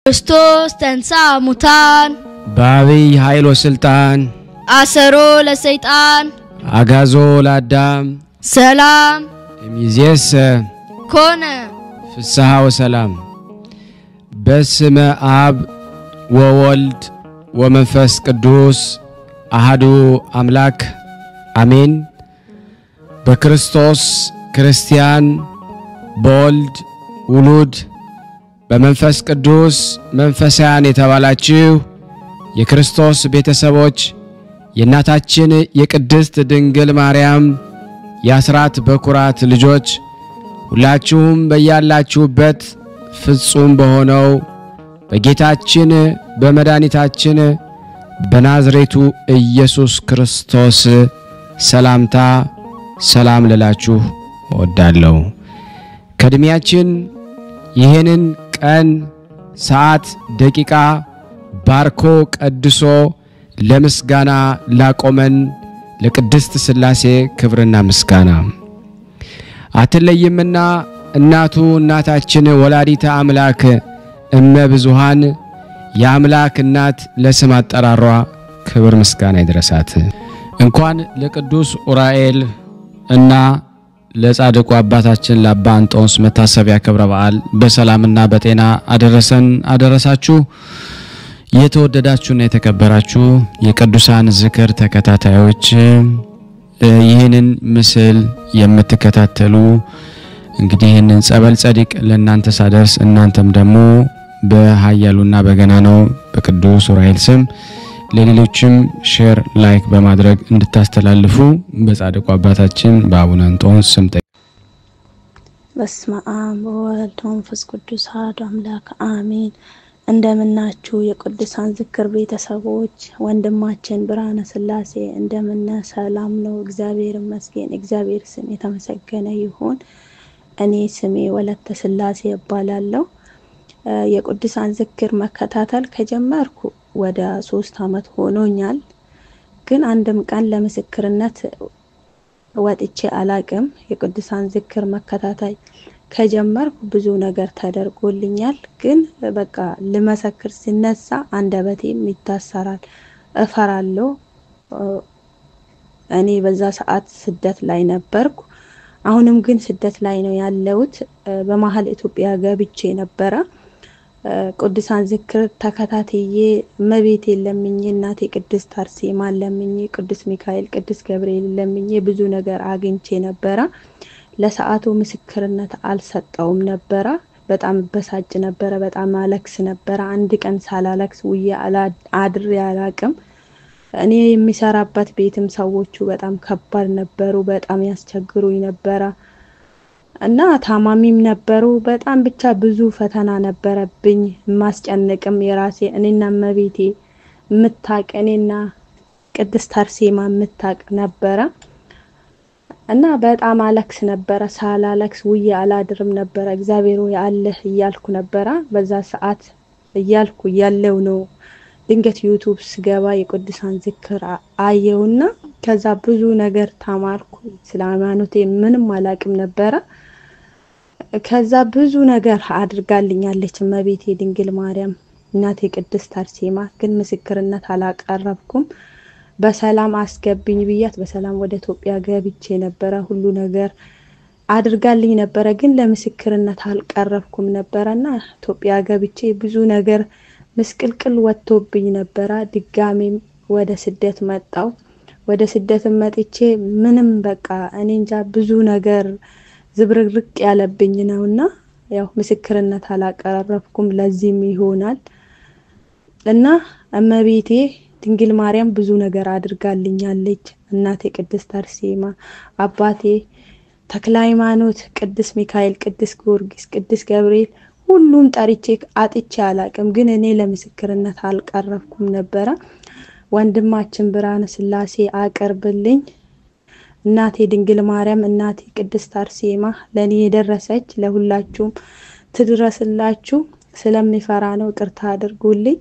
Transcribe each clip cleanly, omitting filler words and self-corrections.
ክርስቶስ ተንሥአ ሙታን በአብይ ኃይል ወስልጣን አሰሮ ለሰይጣን አጋዞ ለአዳም ሰላም እምይእዜሰ ኮነ ፍስሐ ወሰላም በስመ አብ ወወልድ ወመንፈስ ቅዱስ አሐዱ አምላክ አሜን። በክርስቶስ ክርስቲያን በወልድ ውሉድ በመንፈስ ቅዱስ መንፈሳውያን የተባላችሁ የክርስቶስ ቤተሰቦች የእናታችን የቅድስት ድንግል ማርያም የአስራት በኩራት ልጆች ሁላችሁም በያላችሁበት ፍጹም በሆነው በጌታችን በመድኃኒታችን በናዝሬቱ ኢየሱስ ክርስቶስ ሰላምታ ሰላም ልላችሁ እወዳለሁ። ከድሚያችን ይሄንን ቀን ሰዓት ደቂቃ ባርኮ ቀድሶ ለምስጋና ላቆመን ለቅድስት ሥላሴ ክብርና ምስጋና አትለይምና እናቱ እናታችን ወላዲተ አምላክ እመ ብዙሃን የአምላክ እናት ለስም አጠራሯ ክብር ምስጋና ይድረሳት። እንኳን ለቅዱስ ኡራኤል እና ለጻድቁ አባታችን ለአባ አንጦንስ መታሰቢያ ክብረ በዓል በሰላምና በጤና አደረሰን አደረሳችሁ። የተወደዳችሁና የተከበራችሁ የቅዱሳን ዝክር ተከታታዮች ይህንን ምስል የምትከታተሉ እንግዲህ ይህንን ጸበል ጸዲቅ ለእናንተ ሳደርስ እናንተም ደግሞ በኃያሉና በገናናው በቅዱስ ኡራኤል ስም ለሌሎችም ሼር ላይክ በማድረግ እንድታስተላልፉ በጻድቁ አባታችን በአቡነ አንጦንስ ስም በስመ አብ ወወልድ ወመንፈስ ቅዱስ አሐዱ አምላክ አሜን። እንደምናችሁ የቅዱሳን ዝክር ቤተሰቦች ወንድማችን ብርሃነ ሥላሴ እንደምን ሰላም ነው? እግዚአብሔር ይመስገን። እግዚአብሔር ስም የተመሰገነ ይሁን። እኔ ስሜ ወለተ ሥላሴ እባላለሁ። የቅዱሳን ዝክር መከታተል ከጀመርኩ ወደ 3 አመት ሆኖኛል። ግን አንድም ቀን ለምስክርነት ወጥቼ አላቅም። የቅዱሳን ዝክር መከታተል ከጀመርኩ ብዙ ነገር ተደርጎልኛል። ግን በቃ ለመሰክር ሲነሳ አንደበቴም ይታሰራል፣ እፈራለሁ። እኔ በዛ ሰዓት ስደት ላይ ነበርኩ። አሁንም ግን ስደት ላይ ነው ያለሁት። በመሃል ኢትዮጵያ ገብቼ ነበረ። ቅዱሳን ዝክር ተከታትዬ እመቤቴ ለምኜ እናቴ ቅድስት አርሴማ ለምኜ ቅዱስ ሚካኤል ቅዱስ ገብርኤል ለምኜ ብዙ ነገር አግኝቼ ነበረ። ለሰዓቱ ምስክርነት አልሰጠውም ነበረ። በጣም በሳጭ ነበረ፣ በጣም አለክስ ነበረ። አንድ ቀን ሳላለክስ ውዬ አድሬ አላቅም። እኔ የሚሰራበት ቤትም ሰዎቹ በጣም ከባድ ነበሩ፣ በጣም ያስቸግሩኝ ነበረ እና ታማሚም ነበሩ። በጣም ብቻ ብዙ ፈተና ነበረብኝ። ማስጨነቅም የራሴ እኔና እመቤቴ ምታቅ እኔና ቅድስት አርሴማ ምታቅ ነበረ እና በጣም አለክስ ነበረ። ሳላለክስ ውዬ አላድርም ነበረ። እግዚአብሔር ሆይ አለህ እያልኩ ነበረ። በዛ ሰዓት እያልኩ ያለው ነው ድንገት ዩቲዩብ ስገባ የቅዱሳን ዝክር አየውና ከዛ ብዙ ነገር ተማርኩ። ስለ ሃይማኖቴ ምንም አላቅም ነበረ። ከዛ ብዙ ነገር አድርጋልኛለች እመቤቴ ድንግል ማርያም እናቴ ቅድስት አርሴማ። ግን ምስክርነት አላቀረብኩም። በሰላም አስገብኝ ብያት በሰላም ወደ ኢትዮጵያ ገብቼ ነበረ። ሁሉ ነገር አድርጋልኝ ነበረ። ግን ለምስክርነት አልቀረብኩም ነበርና ኢትዮጵያ ገብቼ ብዙ ነገር ምስቅልቅል ወጥቶብኝ ነበረ። ድጋሜም ወደ ስደት መጣው። ወደ ስደት መጥቼ ምንም በቃ እኔ እንጃ ብዙ ነገር ዝብርቅርቅ ያለብኝ ነውና ያው ምስክርነት አላቀረብኩም። ለዚህም ይሆናል እና እመቤቴ ድንግል ማርያም ብዙ ነገር አድርጋልኛለች። እናቴ ቅድስት አርሴማ፣ አባቴ ተክለ ሃይማኖት፣ ቅዱስ ሚካኤል፣ ቅዱስ ጊዮርጊስ፣ ቅዱስ ገብርኤል ሁሉም ጠርቼ አጥቼ አላቅም። ግን እኔ ለምስክርነት አልቀረብኩም ነበረ። ወንድማችን ብርሃነ ሥላሴ አቀርብልኝ። እናቴ ድንግል ማርያም እናቴ ቅድስት አርሴማ ለኔ የደረሰች ለሁላችሁም ትድረስላችሁ። ስለምፈራ ነው ቅርታ አድርጉልኝ።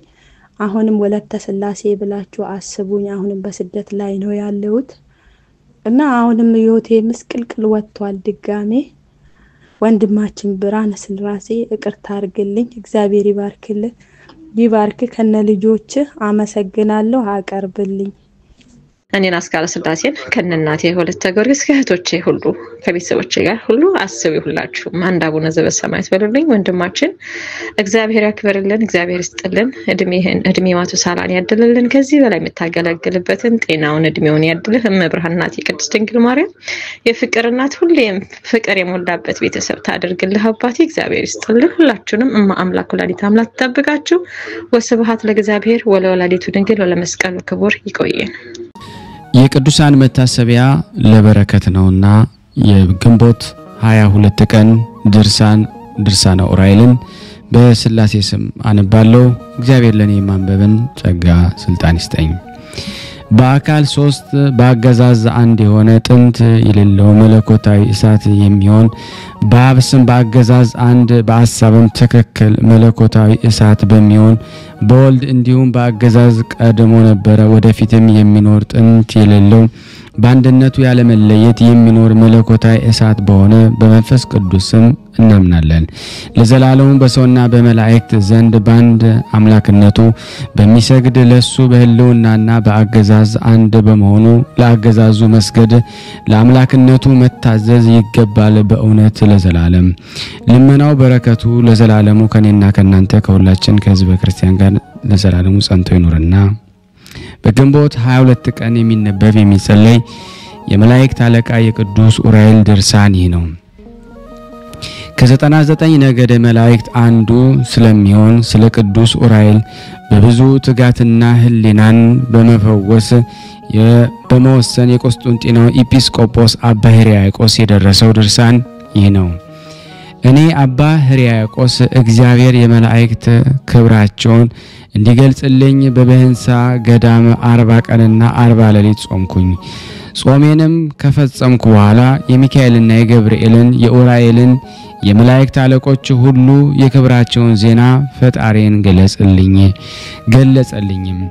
አሁንም ወለተ ሥላሴ ብላችሁ አስቡኝ። አሁንም በስደት ላይ ነው ያለሁት እና አሁንም ህይወቴ ምስቅልቅል ወጥቷል ድጋሜ። ወንድማችን ብርሃነ ሥላሴ ይቅርታ አድርግልኝ። እግዚአብሔር ይባርክልህ። ይባርክ ከነ ልጆች አመሰግናለሁ አቀርብልኝ እኔን አስካለ ስላሴን ከነናቴ ወለተ ጊዮርጊስ ከእህቶቼ ሁሉ ከቤተሰቦቼ ጋር ሁሉ አስቡ ሁላችሁ አንድ አቡነ ዘበሰማያት በሉልኝ ወንድማችን እግዚአብሔር ያክብርልን እግዚአብሔር ይስጥልን እድሜ ማቱ ሳላን ያድልልን ከዚህ በላይ የምታገለግልበትን ጤናውን እድሜውን ያድልህ እመብርሃን እናቴ ቅድስት ድንግል ማርያም የፍቅር እናት ሁሌም ፍቅር የሞላበት ቤተሰብ ታድርግልህ አባቴ እግዚአብሔር ይስጥልን ሁላችሁንም አምላክ ወላዲተ አምላክ ተጠብቃችሁ ወስብሐት ለእግዚአብሔር ወለወላዲቱ ድንግል ወለመስቀሉ ክቡር ይቆየን የቅዱሳን መታሰቢያ ለበረከት ነውና የግንቦት 22 ቀን ድርሳነ ኡራኤልን በስላሴ ስም አንባለው እግዚአብሔር ለኔ ማንበብን ጸጋ ስልጣን ይስጠኝ በአካል 3 በአገዛዝ አንድ የሆነ ጥንት የሌለው መለኮታዊ እሳት የሚሆን በአብስም በአገዛዝ አንድ በሐሳብም ትክክል መለኮታዊ እሳት በሚሆን በወልድ እንዲሁም በአገዛዝ ቀድሞ ነበረ ወደፊትም የሚኖር ጥንት የሌለው በአንድነቱ ያለ መለየት የሚኖር መለኮታዊ እሳት በሆነ በመንፈስ ቅዱስም እናምናለን ለዘላለሙ በሰውና በመላእክት ዘንድ ባንድ አምላክነቱ በሚሰግድ ለሱ በህልውናና በአገዛዝ አንድ በመሆኑ ለአገዛዙ መስገድ ለአምላክነቱ መታዘዝ ይገባል በእውነት ለዘላለም ልመናው በረከቱ ለዘላለሙ ከኔና ከናንተ ከሁላችን ከህዝበ ክርስቲያን ጋር ለዘላለሙ ጸንቶ ይኖርና በግንቦት 22 ቀን የሚነበብ የሚጸለይ የመላእክት አለቃ የቅዱስ ኡራኤል ድርሳን ይህ ነው ከ99 ነገደ መላእክት አንዱ ስለሚሆን ስለ ቅዱስ ኡራኤል በብዙ ትጋትና ህሊናን በመፈወስ በመወሰን የቆስጠንጢኖስ ኤጲስቆጶስ አባ ሕርያቆስ የደረሰው ድርሳን ይህ ነው እኔ አባ ሕርያቆስ እግዚአብሔር የመላእክት ክብራቸውን እንዲገልጽልኝ በበህንሳ ገዳም 40 ቀንና 40 ሌሊት ጾምኩኝ ጾሜንም ከፈጸምኩ በኋላ የሚካኤልና የገብርኤልን የኡራኤልን የመላእክት አለቆች ሁሉ የክብራቸውን ዜና ፈጣሪን ገለጸልኝም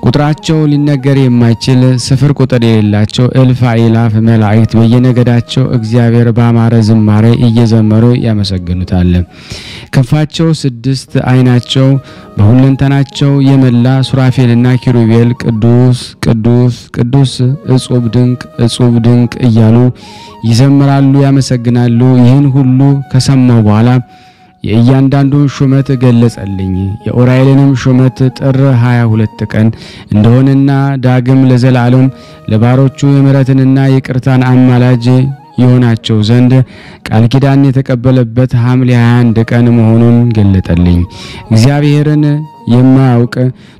ቁጥራቸው ሊነገር የማይችል ስፍር ቁጥር የሌላቸው እልፍ አእላፍ መላእክት በየነገዳቸው እግዚአብሔር በአማረ ዝማሬ እየዘመሩ ያመሰግኑታል ከፋቸው 6 አይናቸው በሁለንተናቸው የመላ ሱራፌልና ኪሩቤል ቅዱስ ቅዱስ ቅዱስ እጹብ ድንቅ እያሉ ይዘምራሉ ያመሰግናሉ ይህን ሁሉ ከሰማው በኋላ የእያንዳንዱ ሹመት ገለጸልኝ የኡራኤልንም ሹመት ጥር 22 ቀን እንደሆነና ዳግም ለዘላለም ለባሮቹ የምሕረትንና የቅርታን አማላጅ ይሆናቸው ዘንድ ቃል ኪዳን የተቀበለበት ሐምሌ 21 ቀን መሆኑን ገለጠልኝ እግዚአብሔርን የማያውቅ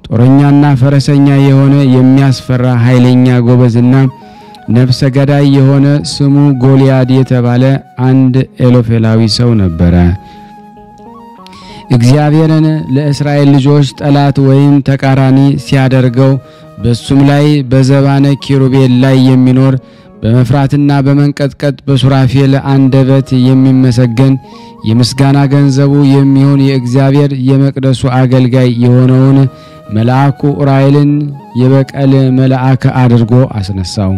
ጦረኛና ፈረሰኛ የሆነ የሚያስፈራ ኃይለኛ ጎበዝና ነፍሰ ገዳይ የሆነ ስሙ ጎልያድ የተባለ አንድ ኤሎፌላዊ ሰው ነበረ እግዚአብሔርን ለእስራኤል ልጆች ጠላት ወይም ተቃራኒ ሲያደርገው በሱም ላይ በዘባነ ኪሩቤል ላይ የሚኖር በመፍራትና በመንቀጥቀጥ በሱራፌል አንደበት የሚመሰገን የምስጋና ገንዘቡ የሚሆን የእግዚአብሔር የመቅደሱ አገልጋይ የሆነውን መልአኩ ኡራኤልን የበቀል መልአክ አድርጎ አስነሳው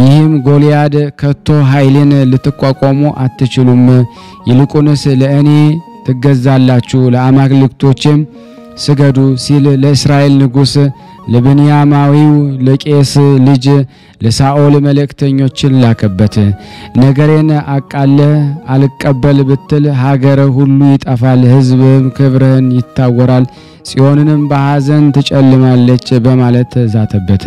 ይህም ጎልያድ ከቶ ኃይልን ልትቋቋሙ አትችሉም ይልቁንስ ለእኔ ትገዛላችሁ ለአማልክቶቼም ስገዱ ሲል ለእስራኤል ንጉስ ለብንያማዊው ለቄስ ልጅ ለሳኦል መልእክተኞችን ላከበት ነገሬን አቃለ አልቀበል ብትል ሀገር ሁሉ ይጠፋል ህዝብም ክብርህን ይታወራል ጽዮንንም በሐዘን ትጨልማለች በማለት ዛተበት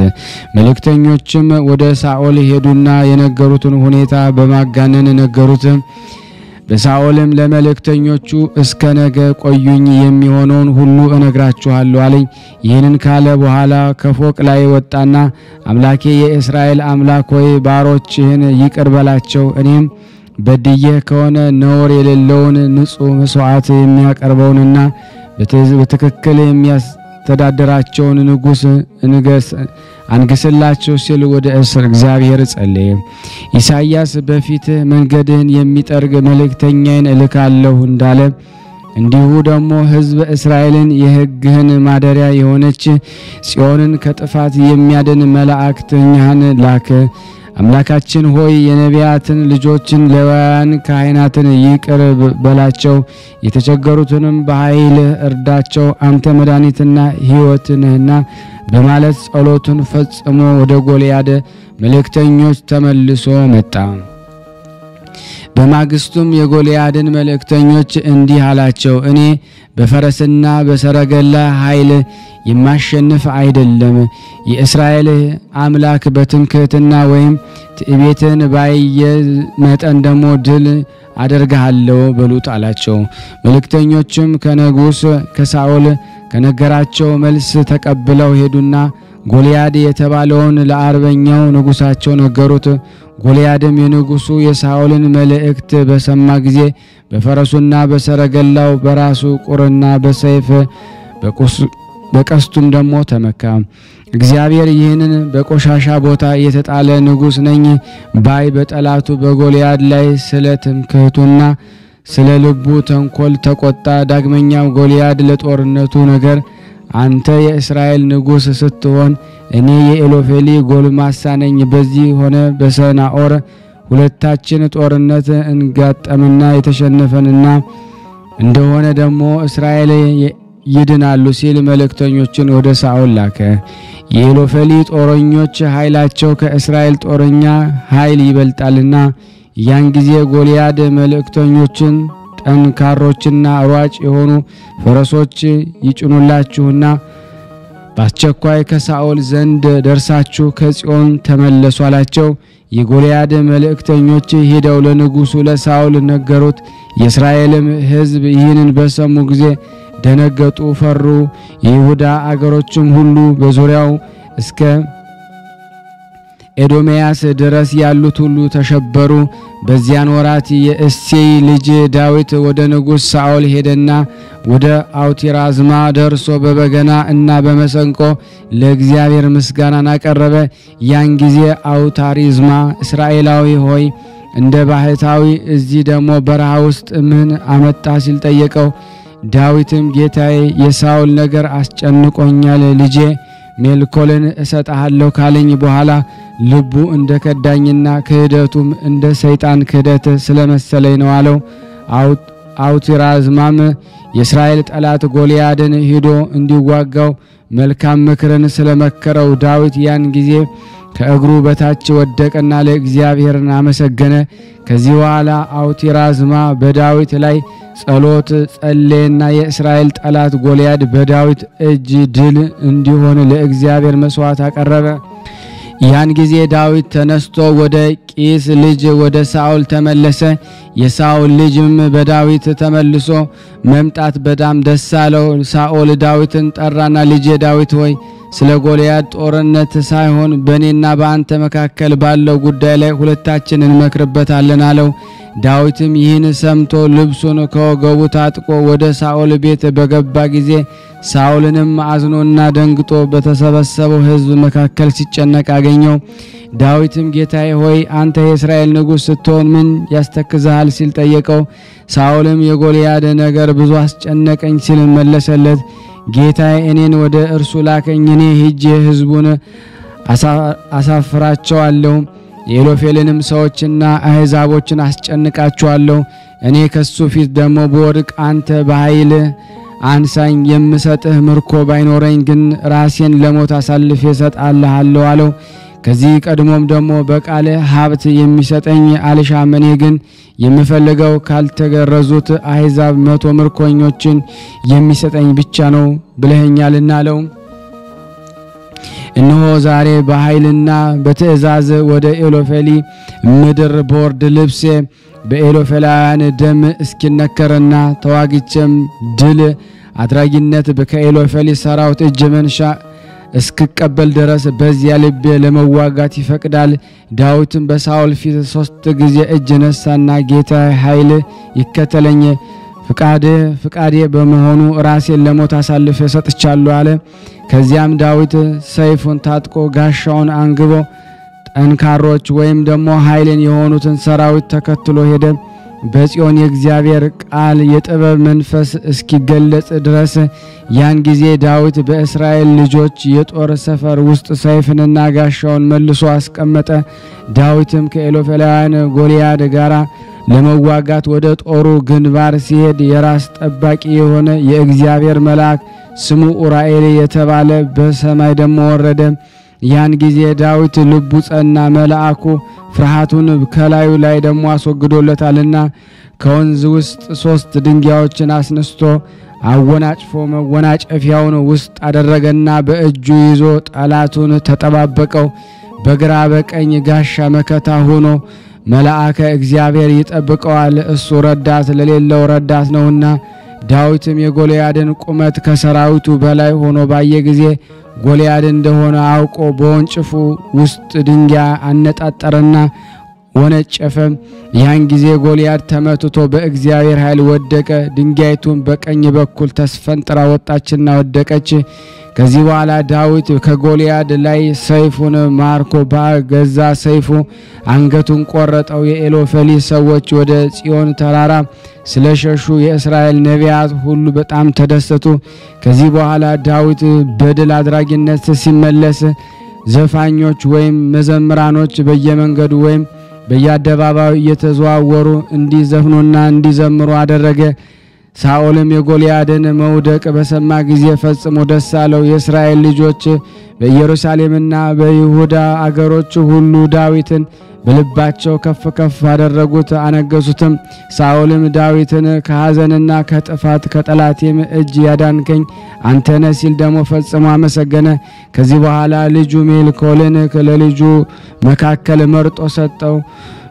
መልእክተኞችም ወደ ሳኦል ሄዱና የነገሩትን ሁኔታ በማጋነን ነገሩት በሳኦልም ለመልእክተኞቹ እስከ ነገ ቆዩኝ የሚሆነውን ሁሉ እነግራችኋለሁ አለኝ ይህንን ካለ በኋላ ከፎቅ ላይ ወጣና አምላኬ የእስራኤል አምላክ ሆይ ባሮችህን ይቅር በላቸው እኔም በድዬ ከሆነ ነውር የሌለውን ንጹህ መስዋዕት የሚያቀርበውንና በትክክል የሚያስተዳድራቸውን ንጉስ አንግስላቸው ሲል ወደ እግዚአብሔር ጸለየ ኢሳይያስ በፊት መንገድህን የሚጠርግ መልእክተኛን እልካለሁ እንዳለ እንዲሁ ደግሞ ህዝብ እስራኤልን የሕግህን ማደሪያ የሆነች ጽዮንን ከጥፋት የሚያድን መልእክተኛን ላከ አምላካችን ሆይ የነቢያትን ልጆችን ሌዋውያን ካህናትን ይቅር በላቸው፣ የተቸገሩትንም በኃይል እርዳቸው፣ አንተ መድኃኒትና ሕይወት ነህና በማለት ጸሎቱን ፈጽሞ ወደ ጎልያድ መልእክተኞች ተመልሶ መጣ። በማግስቱም የጎልያድን መልእክተኞች እንዲህ አላቸው፣ እኔ በፈረስና በሰረገላ ኃይል የማሸንፍ አይደለም። የእስራኤል አምላክ በትምክህትና ወይም ትዕቢትን ባየ መጠን ደግሞ ድል አደርግሃለሁ በሉት አላቸው። መልእክተኞችም ከንጉሥ ከሳኦል ከነገራቸው መልስ ተቀብለው ሄዱና ጎልያድ የተባለውን ለአርበኛው ንጉሳቸው ነገሩት። ጎልያድም የንጉሱ የሳኦልን መልእክት በሰማ ጊዜ በፈረሱና በሰረገላው በራሱ ቁርና በሰይፍ በቀስቱም ደሞ ተመካ። እግዚአብሔር ይህንን በቆሻሻ ቦታ የተጣለ ንጉስ ነኝ ባይ በጠላቱ በጎልያድ ላይ ስለ ትምክህቱና ስለ ልቡ ተንኮል ተቆጣ። ዳግመኛም ጎልያድ ለጦርነቱ ነገር አንተ የእስራኤል ንጉስ ስትሆን እኔ የኤሎፌሊ ጎልማሳ ነኝ። በዚህ ሆነ በሰናኦር ሁለታችን ጦርነት እንጋጠምና የተሸነፈንና እንደሆነ ደግሞ እስራኤል ይድናሉ ሲል መልእክተኞችን ወደ ሳኦል ላከ። የኤሎፌሊ ጦረኞች ኃይላቸው ከእስራኤል ጦረኛ ኃይል ይበልጣልና ያን ጊዜ ጎልያድ መልእክተኞችን ጠንካሮችና ሯጭ የሆኑ ፈረሶች ይጭኑላችሁና በአስቸኳይ ከሳኦል ዘንድ ደርሳችሁ ከጽዮን ተመለሱ አላቸው። የጎልያድ መልእክተኞች ሄደው ለንጉሱ ለሳኦል ነገሩት። የእስራኤልም ሕዝብ ይህንን በሰሙ ጊዜ ደነገጡ፣ ፈሩ። የይሁዳ አገሮችም ሁሉ በዙሪያው እስከ ኤዶምያስ ድረስ ያሉት ሁሉ ተሸበሩ። በዚያን ወራት የእሴይ ልጅ ዳዊት ወደ ንጉስ ሳኦል ሄደና ወደ አውቲራዝማ ደርሶ በበገና እና በመሰንቆ ለእግዚአብሔር ምስጋናን አቀረበ። ያን ጊዜ አውታሪዝማ እስራኤላዊ ሆይ እንደ ባህታዊ እዚህ ደግሞ በረሃ ውስጥ ምን አመጣ ሲል ጠየቀው። ዳዊትም ጌታዬ የሳኦል ነገር አስጨንቆኛል፣ ልጄ ሜልኮልን እሰጣለሁ ካለኝ በኋላ ልቡ እንደ ከዳኝና ክህደቱም እንደ ሰይጣን ክህደት ስለመሰለኝ ነው አለው። አውቲራዝማም የእስራኤል ጠላት ጎልያድን ሄዶ እንዲዋጋው መልካም ምክርን ስለመከረው ዳዊት ያን ጊዜ ከእግሩ በታች ወደቀና ለእግዚአብሔርን አመሰገነ። ከዚህ በኋላ አውቲራዝማ በዳዊት ላይ ጸሎት ጸለየና የእስራኤል ጠላት ጎልያድ በዳዊት እጅ ድል እንዲሆን ለእግዚአብሔር መስዋዕት አቀረበ። ያን ጊዜ ዳዊት ተነስቶ ወደ ቂስ ልጅ ወደ ሳኦል ተመለሰ። የሳኦል ልጅም በዳዊት ተመልሶ መምጣት በጣም ደስ አለው። ሳኦል ዳዊትን ጠራና ልጄ ዳዊት ሆይ ስለ ጎልያድ ጦርነት ሳይሆን በእኔና በአንተ መካከል ባለው ጉዳይ ላይ ሁለታችን እንመክርበታለን አለው። ዳዊትም ይህን ሰምቶ ልብሱን ከወገቡ ታጥቆ ወደ ሳኦል ቤት በገባ ጊዜ ሳኦልንም አዝኖና ደንግጦ በተሰበሰበው ሕዝብ መካከል ሲጨነቅ አገኘው። ዳዊትም ጌታዬ ሆይ አንተ የእስራኤል ንጉስ ስትሆን ምን ያስተክዝሃል ሲል ጠየቀው። ሳኦልም የጎልያድ ነገር ብዙ አስጨነቀኝ ሲል መለሰለት። ጌታዬ እኔን ወደ እርሱ ላከኝ፣ እኔ ሄጄ ሕዝቡን አሳፍራቸዋለሁ፣ የኤሎፌልንም ሰዎችና አሕዛቦችን አስጨንቃቸዋለሁ። እኔ ከሱ ፊት ደግሞ በወድቅ አንተ በኃይል አንሳኝ፣ የምሰጥህ ምርኮ ባይኖረኝ ግን ራሴን ለሞት አሳልፌ እሰጣለሁ አለው። ከዚህ ቀድሞም ደግሞ በቃለ ሀብት የሚሰጠኝ አልሻም፣ እኔ ግን የምፈልገው ካልተገረዙት አሕዛብ 100 ምርኮኞችን የሚሰጠኝ ብቻ ነው ብለኸኛልና አለው። እነሆ ዛሬ በኃይልና በትእዛዝ ወደ ኤሎፌሊ ምድር ቦርድ ልብሴ በኤሎፌላውያን ደም እስኪነከርና ተዋግቼም ድል አድራጊነት ከኤሎፌሊ ሰራዊት እጅ መንሻ እስክቀበል ድረስ በዚያ ልቤ ለመዋጋት ይፈቅዳል። ዳዊትም በሳኦል ፊት 3 ጊዜ እጅ ነሳና ጌታ ኃይል ይከተለኝ፣ ፍቃዴ በመሆኑ ራሴን ለሞት አሳልፌ ሰጥቻለሁ አለ። ከዚያም ዳዊት ሰይፉን ታጥቆ ጋሻውን አንግቦ ጠንካሮች ወይም ደግሞ ኃይልን የሆኑትን ሰራዊት ተከትሎ ሄደ። በጽዮን የእግዚአብሔር ቃል የጥበብ መንፈስ እስኪገለጽ ድረስ ያን ጊዜ ዳዊት በእስራኤል ልጆች የጦር ሰፈር ውስጥ ሰይፍንና ጋሻውን መልሶ አስቀመጠ። ዳዊትም ከኤሎፌላውያን ጎልያድ ጋር ለመዋጋት ወደ ጦሩ ግንባር ሲሄድ የራስ ጠባቂ የሆነ የእግዚአብሔር መልአክ ስሙ ኡራኤል የተባለ በሰማይ ደሞ ወረደ። ያን ጊዜ ዳዊት ልቡ ጸና፣ መልአኩ ፍርሃቱን ከላዩ ላይ ደሞ አስወግዶለታልና ከወንዝ ውስጥ 3 ድንጋዮችን አስነስቶ አወናጭፎ መወናጨፊያውን ውስጥ አደረገና በእጁ ይዞ ጠላቱን ተጠባበቀው። በግራ በቀኝ ጋሻ መከታ ሆኖ መልአከ እግዚአብሔር ይጠብቀዋል፣ እሱ ረዳት ለሌለው ረዳት ነውና። ዳዊትም የጎልያድን ቁመት ከሰራዊቱ በላይ ሆኖ ባየ ጊዜ ጎልያድ እንደሆነ አውቆ በወንጭፉ ውስጥ ድንጋይ አነጣጠረና ወነጨፈ። ያን ጊዜ ጎልያድ ተመትቶ በእግዚአብሔር ኃይል ወደቀ። ድንጋይቱን በቀኝ በኩል ተስፈንጥራ ወጣችና ወደቀች። ከዚህ በኋላ ዳዊት ከጎልያድ ላይ ሰይፉን ማርኮ በገዛ ሰይፉ አንገቱን ቆረጠው። የኤሎፌሊ ሰዎች ወደ ጽዮን ተራራ ስለሸሹ የእስራኤል ነቢያት ሁሉ በጣም ተደሰቱ። ከዚህ በኋላ ዳዊት በድል አድራጊነት ሲመለስ ዘፋኞች ወይም መዘምራኖች በየመንገዱ ወይም በየአደባባዩ እየተዘዋወሩ እንዲዘፍኑና እንዲዘምሩ አደረገ። ሳኦልም የጎልያድን መውደቅ በሰማ ጊዜ ፈጽሞ ደስ አለው። የእስራኤል ልጆች በኢየሩሳሌምና በይሁዳ አገሮች ሁሉ ዳዊትን በልባቸው ከፍ ከፍ አደረጉት፣ አነገሱትም። ሳኦልም ዳዊትን ከሐዘንና ከጥፋት ከጠላቴም እጅ ያዳንከኝ አንተ ነህ ሲል ደግሞ ፈጽሞ አመሰገነ። ከዚህ በኋላ ልጁ ሜልኮልን ለልጁ መካከል መርጦ ሰጠው፣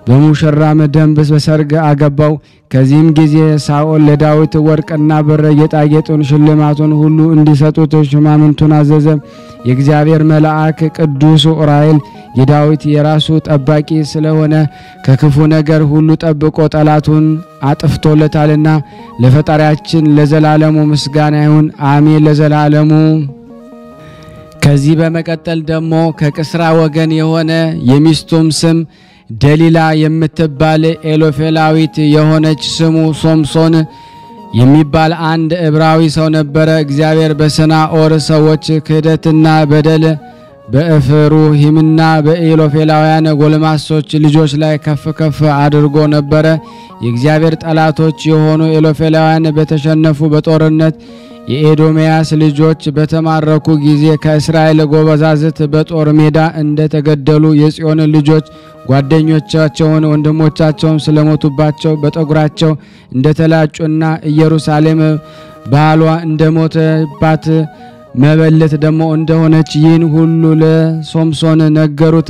በሙሽራም ደንብ በሰርግ አገባው። ከዚህም ጊዜ ሳኦል ለዳዊት ወርቅና ብር ጌጣጌጡን ሽልማቱን ሁሉ እንዲሰጡት ሹማምንቱን አዘዘ። የእግዚአብሔር መልአክ ቅዱስ ኡራኤል የዳዊት የራሱ ጠባቂ ስለሆነ ከክፉ ነገር ሁሉ ጠብቆ ጠላቱን አጥፍቶለታልና ለፈጣሪያችን ለዘላለሙ ምስጋና ይሁን፣ አሜን ለዘላለሙ። ከዚህ በመቀጠል ደግሞ ከቅስራ ወገን የሆነ የሚስቱም ስም ደሊላ የምትባል ኤሎፌላዊት የሆነች ስሙ ሶምሶን የሚባል አንድ ዕብራዊ ሰው ነበረ። እግዚአብሔር በሰናኦር ሰዎች ክህደትና በደል በእፍሩሂምና በኤሎፌላውያን ጎልማሶች ልጆች ላይ ከፍ ከፍ አድርጎ ነበረ። የእግዚአብሔር ጠላቶች የሆኑ ኤሎፌላውያን በተሸነፉ በጦርነት የኤዶሚያስ ልጆች በተማረኩ ጊዜ ከእስራኤል ጎበዛዝት በጦር ሜዳ እንደተገደሉ የጽዮን ልጆች ጓደኞቻቸውን ወንድሞቻቸውን ስለሞቱባቸው በጠጉራቸው እንደተላጩና ኢየሩሳሌም ባሏ እንደሞተባት መበለት ደሞ እንደሆነች ይህን ሁሉ ለሶምሶን ነገሩት።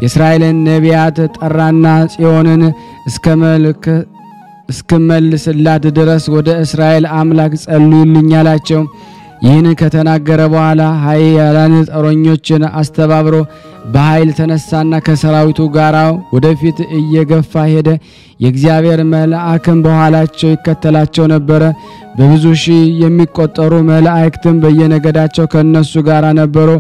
የእስራኤልን ነቢያት ጠራና ጽዮንን እስከመልስላት ድረስ ወደ እስራኤል አምላክ ጸልዩልኝ አላቸው። ይህን ከተናገረ በኋላ ኃያላን ጦረኞችን አስተባብሮ በኃይል ተነሳና ከሰራዊቱ ጋር ወደፊት እየገፋ ሄደ። የእግዚአብሔር መልአክም በኋላቸው ይከተላቸው ነበር። በብዙ ሺህ የሚቆጠሩ መላእክትም በየነገዳቸው ከነሱ ጋር ነበሩ።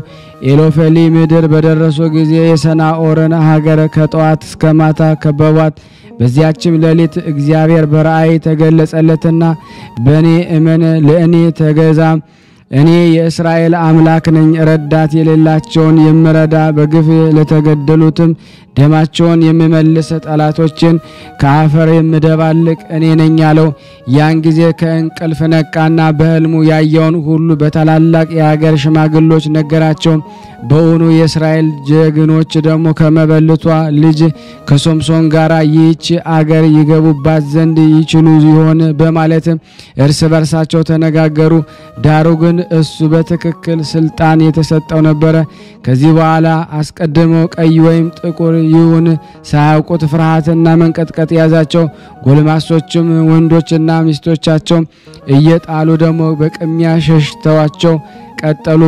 ኤሎፌሊ ምድር በደረሱ ጊዜ የሰናኦርን ሀገር ከጠዋት እስከ ማታ ከበቧት። በዚያችም ሌሊት እግዚአብሔር በራእይ ተገለጸለትና በኔ እመን፣ ለእኔ ተገዛ፣ እኔ የእስራኤል አምላክ ነኝ፣ ረዳት የሌላቸውን የምረዳ፣ በግፍ ለተገደሉትም ደማቸውን የምመልስ፣ ጠላቶችን ከአፈር የምደባልቅ እኔ ነኝ አለው። ያን ጊዜ ከእንቅልፍ ነቃና በህልሙ ያየውን ሁሉ በታላላቅ የሀገር ሽማግሎች ነገራቸው። በእውኑ የእስራኤል ጀግኖች ደግሞ ከመበልቷ ልጅ ከሶምሶን ጋር ይህች አገር ይገቡባት ዘንድ ይችሉ ይሆን በማለት እርስ በርሳቸው ተነጋገሩ። ዳሩ ግን እሱ በትክክል ስልጣን የተሰጠው ነበረ። ከዚህ በኋላ አስቀድመው ቀይ ወይም ጥቁር ይሁን ሳያውቁት ፍርሃትና መንቀጥቀጥ ያዛቸው። ጎልማሶችም ወንዶችና ሚስቶቻቸው እየጣሉ ደግሞ በቅሚያ ሸሽተዋቸው ቀጠሉ።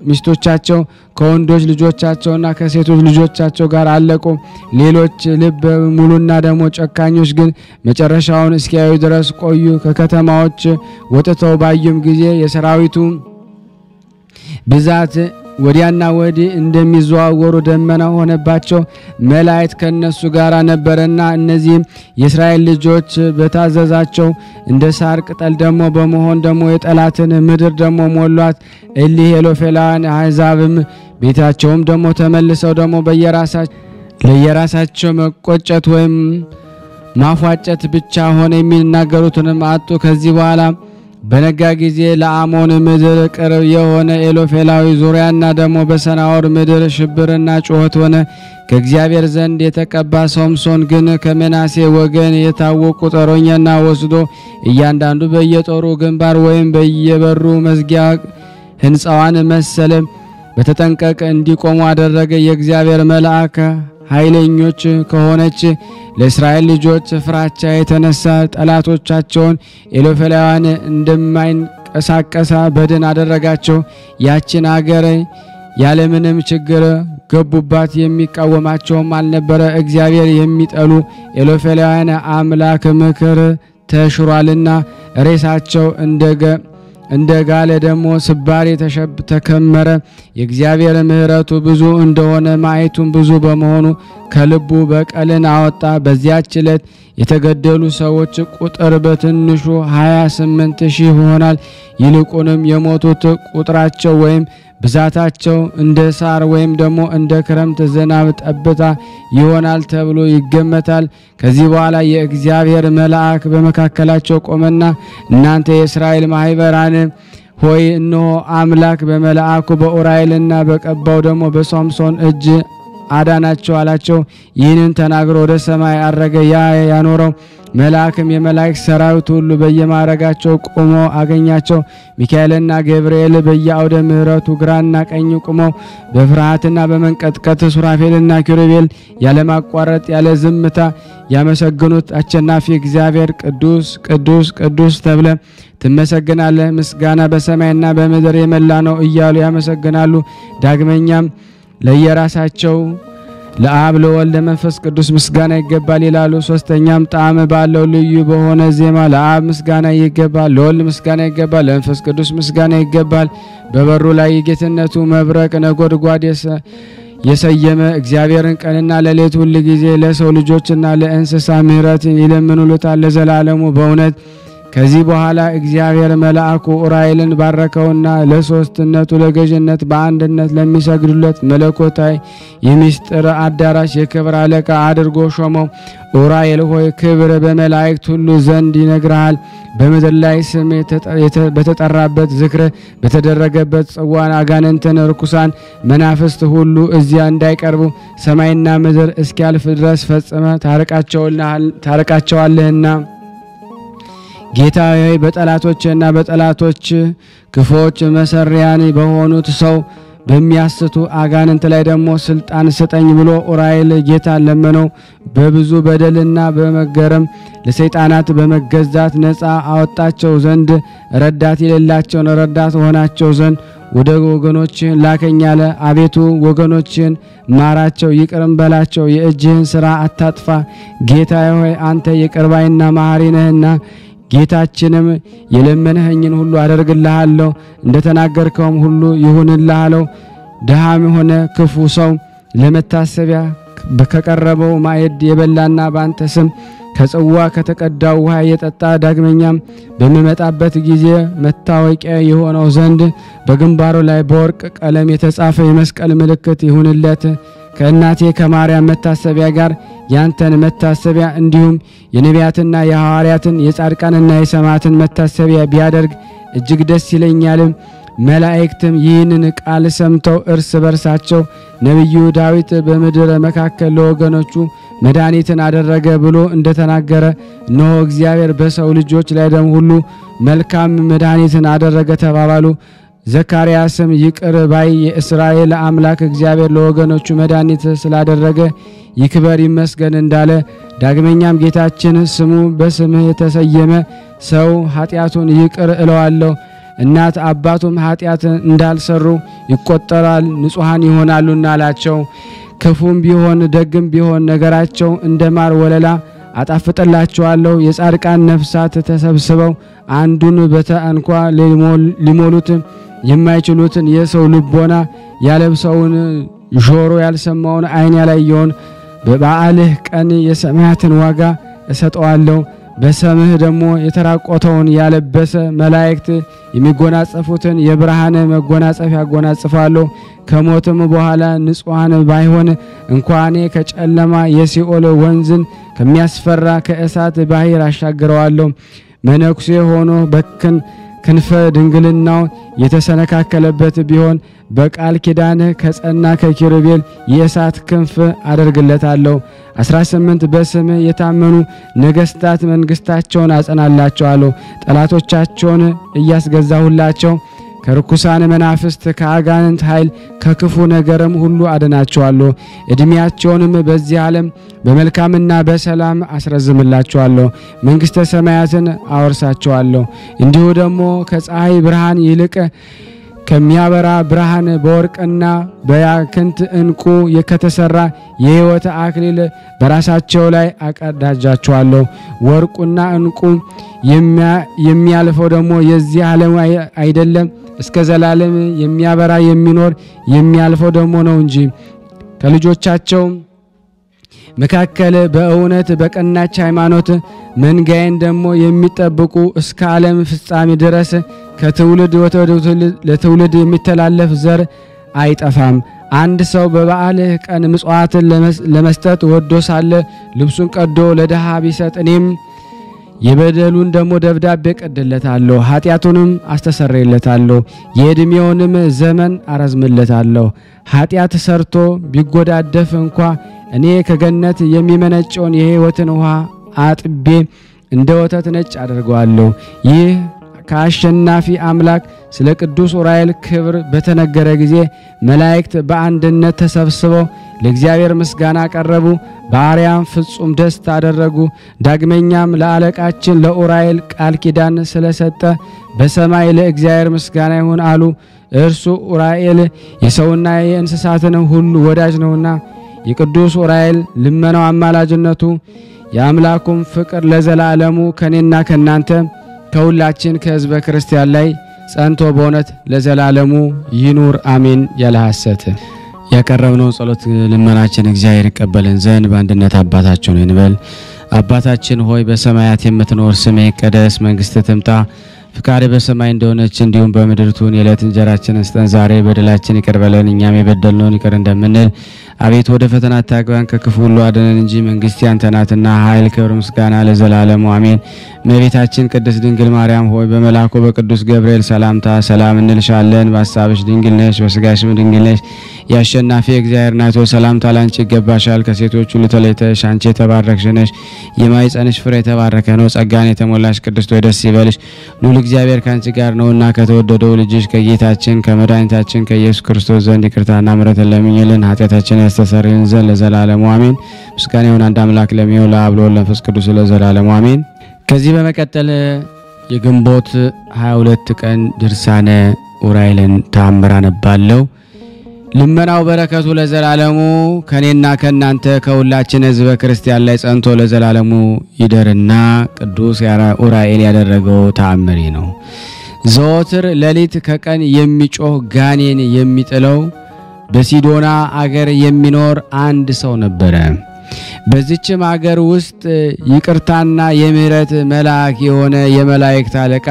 ሚስቶቻቸው ከወንዶች ልጆቻቸውና ከሴቶች ልጆቻቸው ጋር አለቁ። ሌሎች ልብ ሙሉና ደግሞ ጨካኞች ግን መጨረሻውን እስኪያዩ ድረስ ቆዩ። ከከተማዎች ወጥተው ባዩም ጊዜ የሰራዊቱ ብዛት ወዲያና ወዲህ እንደሚዘዋወሩ ደመና ሆነባቸው። መላእክት ከነሱ ጋር ነበረና እነዚህም የእስራኤል ልጆች በታዘዛቸው እንደ ሳር ቅጠል ደሞ በመሆን ደሞ የጠላትን ምድር ደሞ ሞሏት። እሊህ ኤሎፌላውያን አሕዛብም ቤታቸውም ደሞ ተመልሰው ደሞ ለየራሳቸው መቆጨት ወይም ማፏጨት ብቻ ሆነ፣ የሚናገሩትንም አጡ። ከዚህ በኋላ በነጋ ጊዜ ለአሞን ምድር ቅርብ የሆነ ኤሎፌላዊ ዙሪያና ደሞ በሰናዖር ምድር ሽብርና ጩኸት ሆነ። ከእግዚአብሔር ዘንድ የተቀባ ሶምሶን ግን ከመናሴ ወገን የታወቁ ጦረኛና ወስዶ እያንዳንዱ በየጦሩ ግንባር ወይም በየበሩ መዝጊያ ሕንጻዋን መሰለ በተጠንቀቅ እንዲቆሙ አደረገ። የእግዚአብሔር መልአክ ኃይለኞች ከሆነች ለእስራኤል ልጆች ፍራቻ የተነሳ ጠላቶቻቸውን ኤሎፌላውያን እንደማይንቀሳቀሳ በድን አደረጋቸው። ያችን አገር ያለምንም ችግር ገቡባት፣ የሚቃወማቸውም አልነበረ። እግዚአብሔር የሚጠሉ ኤሎፌላውያን አምላክ ምክር ተሽሯልና ሬሳቸው እንደ ጋለ ደሞ ስባሪ ተከመረ። የእግዚአብሔር ምሕረቱ ብዙ እንደሆነ ማየቱም ብዙ በመሆኑ ከልቡ በቀልን አወጣ። በዚያች ዕለት የተገደሉ ሰዎች ቁጥር በትንሹ 28,000 ይሆናል። ይልቁንም የሞቱት ቁጥራቸው ወይም ብዛታቸው እንደ ሳር ወይም ደግሞ እንደ ክረምት ዝናብ ጠብታ ይሆናል ተብሎ ይገመታል። ከዚህ በኋላ የእግዚአብሔር መልአክ በመካከላቸው ቆመና እናንተ የእስራኤል ማህበራን ሆይ እነሆ አምላክ በመልአኩ በኡራኤልና በቀባው ደግሞ በሶምሶን እጅ አዳናቸው አላቸው። ይህንን ተናግሮ ወደ ሰማይ አረገ። ያኖረው መልአክም የመላእክት ሰራዊት ሁሉ በየማረጋቸው ቆሞ አገኛቸው። ሚካኤልና ገብርኤል በየአውደ ምሕረቱ ግራና ቀኝ ቆመው በፍርሃትና በመንቀጥቀጥ ሱራፌልና ኪሩቤል ያለማቋረጥ ያለ ዝምታ ያመሰግኑት አሸናፊ እግዚአብሔር ቅዱስ ቅዱስ ቅዱስ ተብለ ትመሰግናለህ፣ ምስጋና በሰማይና በምድር የመላ ነው እያሉ ያመሰግናሉ። ዳግመኛም ለየራሳቸው ለአብ ለወልድ ለመንፈስ ቅዱስ ምስጋና ይገባል ይላሉ። ሶስተኛም ጣዕም ባለው ልዩ በሆነ ዜማ ለአብ ምስጋና ይገባል፣ ለወልድ ምስጋና ይገባል፣ ለመንፈስ ቅዱስ ምስጋና ይገባል። በበሩ ላይ የጌትነቱ መብረቅ ነጎድጓድ የሰየመ እግዚአብሔርን ቀንና ሌሊት ሁሉ ጊዜ ለሰው ልጆችና ለእንስሳ ምሕረትን ይለምኑልታል ለዘላለሙ በእውነት። ከዚህ በኋላ እግዚአብሔር መልአኩ ኡራኤልን ባረከውና ለሶስትነቱ ለገዥነት በአንድነት ለሚሰግዱለት መለኮታዊ የምስጢር አዳራሽ የክብር አለቃ አድርጎ ሾመው። ኡራኤል ሆይ ክብር በመላእክት ሁሉ ዘንድ ይነግርሃል። በምድር ላይ ስም በተጠራበት ዝክር በተደረገበት ጽዋን አጋንንትን ርኩሳን መናፍስት ሁሉ እዚያ እንዳይቀርቡ ሰማይና ምድር እስኪያልፍ ድረስ ፈጽመ ታርቃቸዋለህና ጌታ ሆይ በጠላቶችና በጠላቶች ክፎች መሰሪያን በሆኑት ሰው በሚያስቱ አጋንንት ላይ ደግሞ ስልጣን ስጠኝ ብሎ ኡራኤል ጌታ ለመነው። በብዙ በደልና በመገረም ለሰይጣናት በመገዛት ነፃ አወጣቸው ዘንድ ረዳት የሌላቸውን ረዳት ሆናቸው ዘንድ ወደ ወገኖች ላከኛለ። አቤቱ ወገኖችን ማራቸው፣ ይቅርም በላቸው፣ የእጅህን ሥራ አታጥፋ። ጌታ ሆይ አንተ ይቅርባይና መሐሪ ነህና ጌታችንም የለመነህኝን ሁሉ አደርግልሃለሁ እንደተናገርከውም ሁሉ ይሁንልሃለሁ። ደሃም ሆነ ክፉ ሰው ለመታሰቢያ ከቀረበው ማዕድ የበላና ባንተ ስም ከጽዋ ከተቀዳው ውሃ የጠጣ ዳግመኛም በሚመጣበት ጊዜ መታወቂያ የሆነው ዘንድ በግንባሩ ላይ በወርቅ ቀለም የተጻፈ የመስቀል ምልክት ይሁንለት። ከእናቴ ከማርያም መታሰቢያ ጋር ያንተን መታሰቢያ እንዲሁም የነቢያትና የሐዋርያትን የጻድቃንና የሰማዕታትን መታሰቢያ ቢያደርግ እጅግ ደስ ይለኛል። መላእክትም ይህንን ቃል ሰምተው እርስ በርሳቸው ነቢዩ ዳዊት በምድር መካከል ለወገኖቹ መድኃኒትን አደረገ ብሎ እንደተናገረ እነሆ እግዚአብሔር በሰው ልጆች ላይ ደም ሁሉ መልካም መድኃኒትን አደረገ ተባባሉ። ዘካርያስም ይቅር ባይ የእስራኤል አምላክ እግዚአብሔር ለወገኖቹ መድኃኒት ስላደረገ ይክበር ይመስገን እንዳለ፣ ዳግመኛም ጌታችን ስሙ በስምህ የተሰየመ ሰው ኃጢአቱን ይቅር እለዋለሁ እናት አባቱም ኃጢአት እንዳልሰሩ ይቆጠራል ንጹሃን ይሆናሉና አላቸው። ክፉም ቢሆን ደግም ቢሆን ነገራቸው እንደማር ወለላ አጣፍጥላቸዋለሁ። የጻድቃን ነፍሳት ተሰብስበው አንዱን በተአንኳ ሊሞሉት የማይችሉትን የሰው ልቦና ያለብሰውን ጆሮ ያልሰማውን ዓይን ያላየውን በበዓልህ ቀን የሰማያትን ዋጋ እሰጠዋለሁ። በሰምህ ደግሞ የተራቆተውን ያለበሰ መላእክት የሚጎናጸፉትን የብርሃን መጎናጸፊያ ያጎናጽፋለሁ። ከሞትም በኋላ ንጹሃን ባይሆን እንኳን ከጨለማ የሲኦል ወንዝን ከሚያስፈራ ከእሳት ባህር አሻግረዋለሁ። መነኩሴ ሆኖ ክንፈ ድንግልናው የተሰነካከለበት ቢሆን በቃል ኪዳን ከጸና ከኪሩቤል የእሳት ክንፍ አደርግለታለሁ። 18 በስም የታመኑ ነገስታት መንግስታቸውን አጸናላቸዋለሁ። ጠላቶቻቸውን እያስገዛሁላቸው ከርኩሳን መናፍስት ከአጋንንት ኃይል ከክፉ ነገርም ሁሉ አድናቸዋለሁ። እድሜያቸውንም በዚህ ዓለም በመልካምና በሰላም አስረዝምላቸዋለሁ። መንግስተ ሰማያትን አወርሳቸዋለሁ። እንዲሁ ደግሞ ከፀሐይ ብርሃን ይልቅ ከሚያበራ ብርሃን በወርቅና በያክንት እንቁ ከተሰራ የሕይወት አክሊል በራሳቸው ላይ አቀዳጃቸዋለሁ። ወርቁና እንቁ የሚያልፈው ደግሞ የዚህ ዓለም አይደለም፣ እስከ ዘላለም የሚያበራ የሚኖር የሚያልፈው ደግሞ ነው እንጂ ከልጆቻቸው መካከል በእውነት በቀናች ሃይማኖት መንጋዬን ደግሞ የሚጠብቁ እስከ ዓለም ፍጻሜ ድረስ ከትውልድ ወደ ትውልድ ለትውልድ የሚተላለፍ ዘር አይጠፋም። አንድ ሰው በበዓል ቀን ምጽዋትን ለመስጠት ወዶ ሳለ ልብሱን ቀዶ ለድሃ ቢሰጥ እኔም የበደሉን ደግሞ ደብዳቤ ቀድለታለሁ፣ ኃጢያቱንም አስተሰርይለታለሁ፣ የእድሜውንም ዘመን አረዝምለታለሁ። ኃጢያት ሰርቶ ቢጎዳደፍ እንኳ እኔ ከገነት የሚመነጨውን የሕይወትን ውሃ አጥቤ እንደ ወተት ነጭ አደርገዋለሁ። ይህ ከአሸናፊ አምላክ ስለ ቅዱስ ኡራኤል ክብር በተነገረ ጊዜ መላእክት በአንድነት ተሰብስበው ለእግዚአብሔር ምስጋና ቀረቡ፣ በአርያም ፍጹም ደስታ አደረጉ። ዳግመኛም ለአለቃችን ለኡራኤል ቃል ኪዳን ስለሰጠ በሰማይ ለእግዚአብሔር ምስጋና ይሁን አሉ። እርሱ ኡራኤል የሰውና የእንስሳትን ሁሉ ወዳጅ ነውና የቅዱስ ኡራኤል ልመናው አማላጅነቱ የአምላኩም ፍቅር ለዘላለሙ ከኔና ከናንተ ከሁላችን ከሕዝበ ክርስቲያን ላይ ጸንቶ በእውነት ለዘላለሙ ይኑር አሜን። ያለ ሐሰት ያቀረብነው ጸሎት ልመናችን እግዚአብሔር ይቀበለን ዘንድ በአንድነት አባታችን እንበል። አባታችን ሆይ በሰማያት የምትኖር ስምህ ይቀደስ፣ መንግስትህ ትምጣ፣ ፍቃድህ በሰማይ እንደሆነች እንዲሁም በምድር ትሁን። የዕለት እንጀራችንን ስጠን ዛሬ፣ በደላችን ይቅር በለን እኛም የበደልነውን ይቅር እንደምንል። አቤት ወደ ፈተና አታግባን ከክፉ ሁሉ አድነን እንጂ መንግስት ያንተ ናትና ኃይል፣ ክብር፣ ምስጋና ለዘላለሙ አሜን። እመቤታችን ቅድስት ድንግል ማርያም ሆይ በመልአኩ በቅዱስ ገብርኤል ሰላምታ ሰላም እንልሻለን። በሐሳብሽ ድንግል ነሽ፣ በስጋሽም ድንግል ነሽ። የአሸናፊ እግዚአብሔር እናት ሆይ ሰላምታ ላንቺ ይገባሻል። ከሴቶች ሁሉ ተለይተሽ አንቺ የተባረክሽ ነሽ፣ የማኅፀንሽ ፍሬ የተባረከ ነው። ጸጋን የተሞላሽ ቅድስት ሆይ ደስ ይበልሽ፣ ሉል እግዚአብሔር ካንቺ ጋር ነውና ከተወደደው ልጅሽ ከጌታችን ከመድኃኒታችን ከኢየሱስ ክርስቶስ ዘንድ ይቅርታና ምሕረትን ለምኝልን ኃጢአታችንን ያስተሰርይልን ዘንድ ለዘላለሙ አሜን። ምስጋና ይሁን አንድ አምላክ ለሚሆን ለአብ ለወልድ ለመንፈስ ቅዱስ ለዘላለሙ አሜን። ከዚህ በመቀጠል የግንቦት 22 ቀን ድርሳነ ኡራኤልን ተአምር አነባለሁ። ልመናው በረከቱ ለዘላለሙ ከኔና ከናንተ ከሁላችን ሕዝበ ክርስቲያን ላይ ጸንቶ ለዘላለሙ ይደርና ቅዱስ ኡራኤል ያደረገው ተአምር ነው። ዘወትር ሌሊት ከቀን የሚጮህ ጋኔን የሚጥለው በሲዶና አገር የሚኖር አንድ ሰው ነበረ። በዚህችም አገር ውስጥ ይቅርታና የምህረት መልአክ የሆነ የመላእክት አለቃ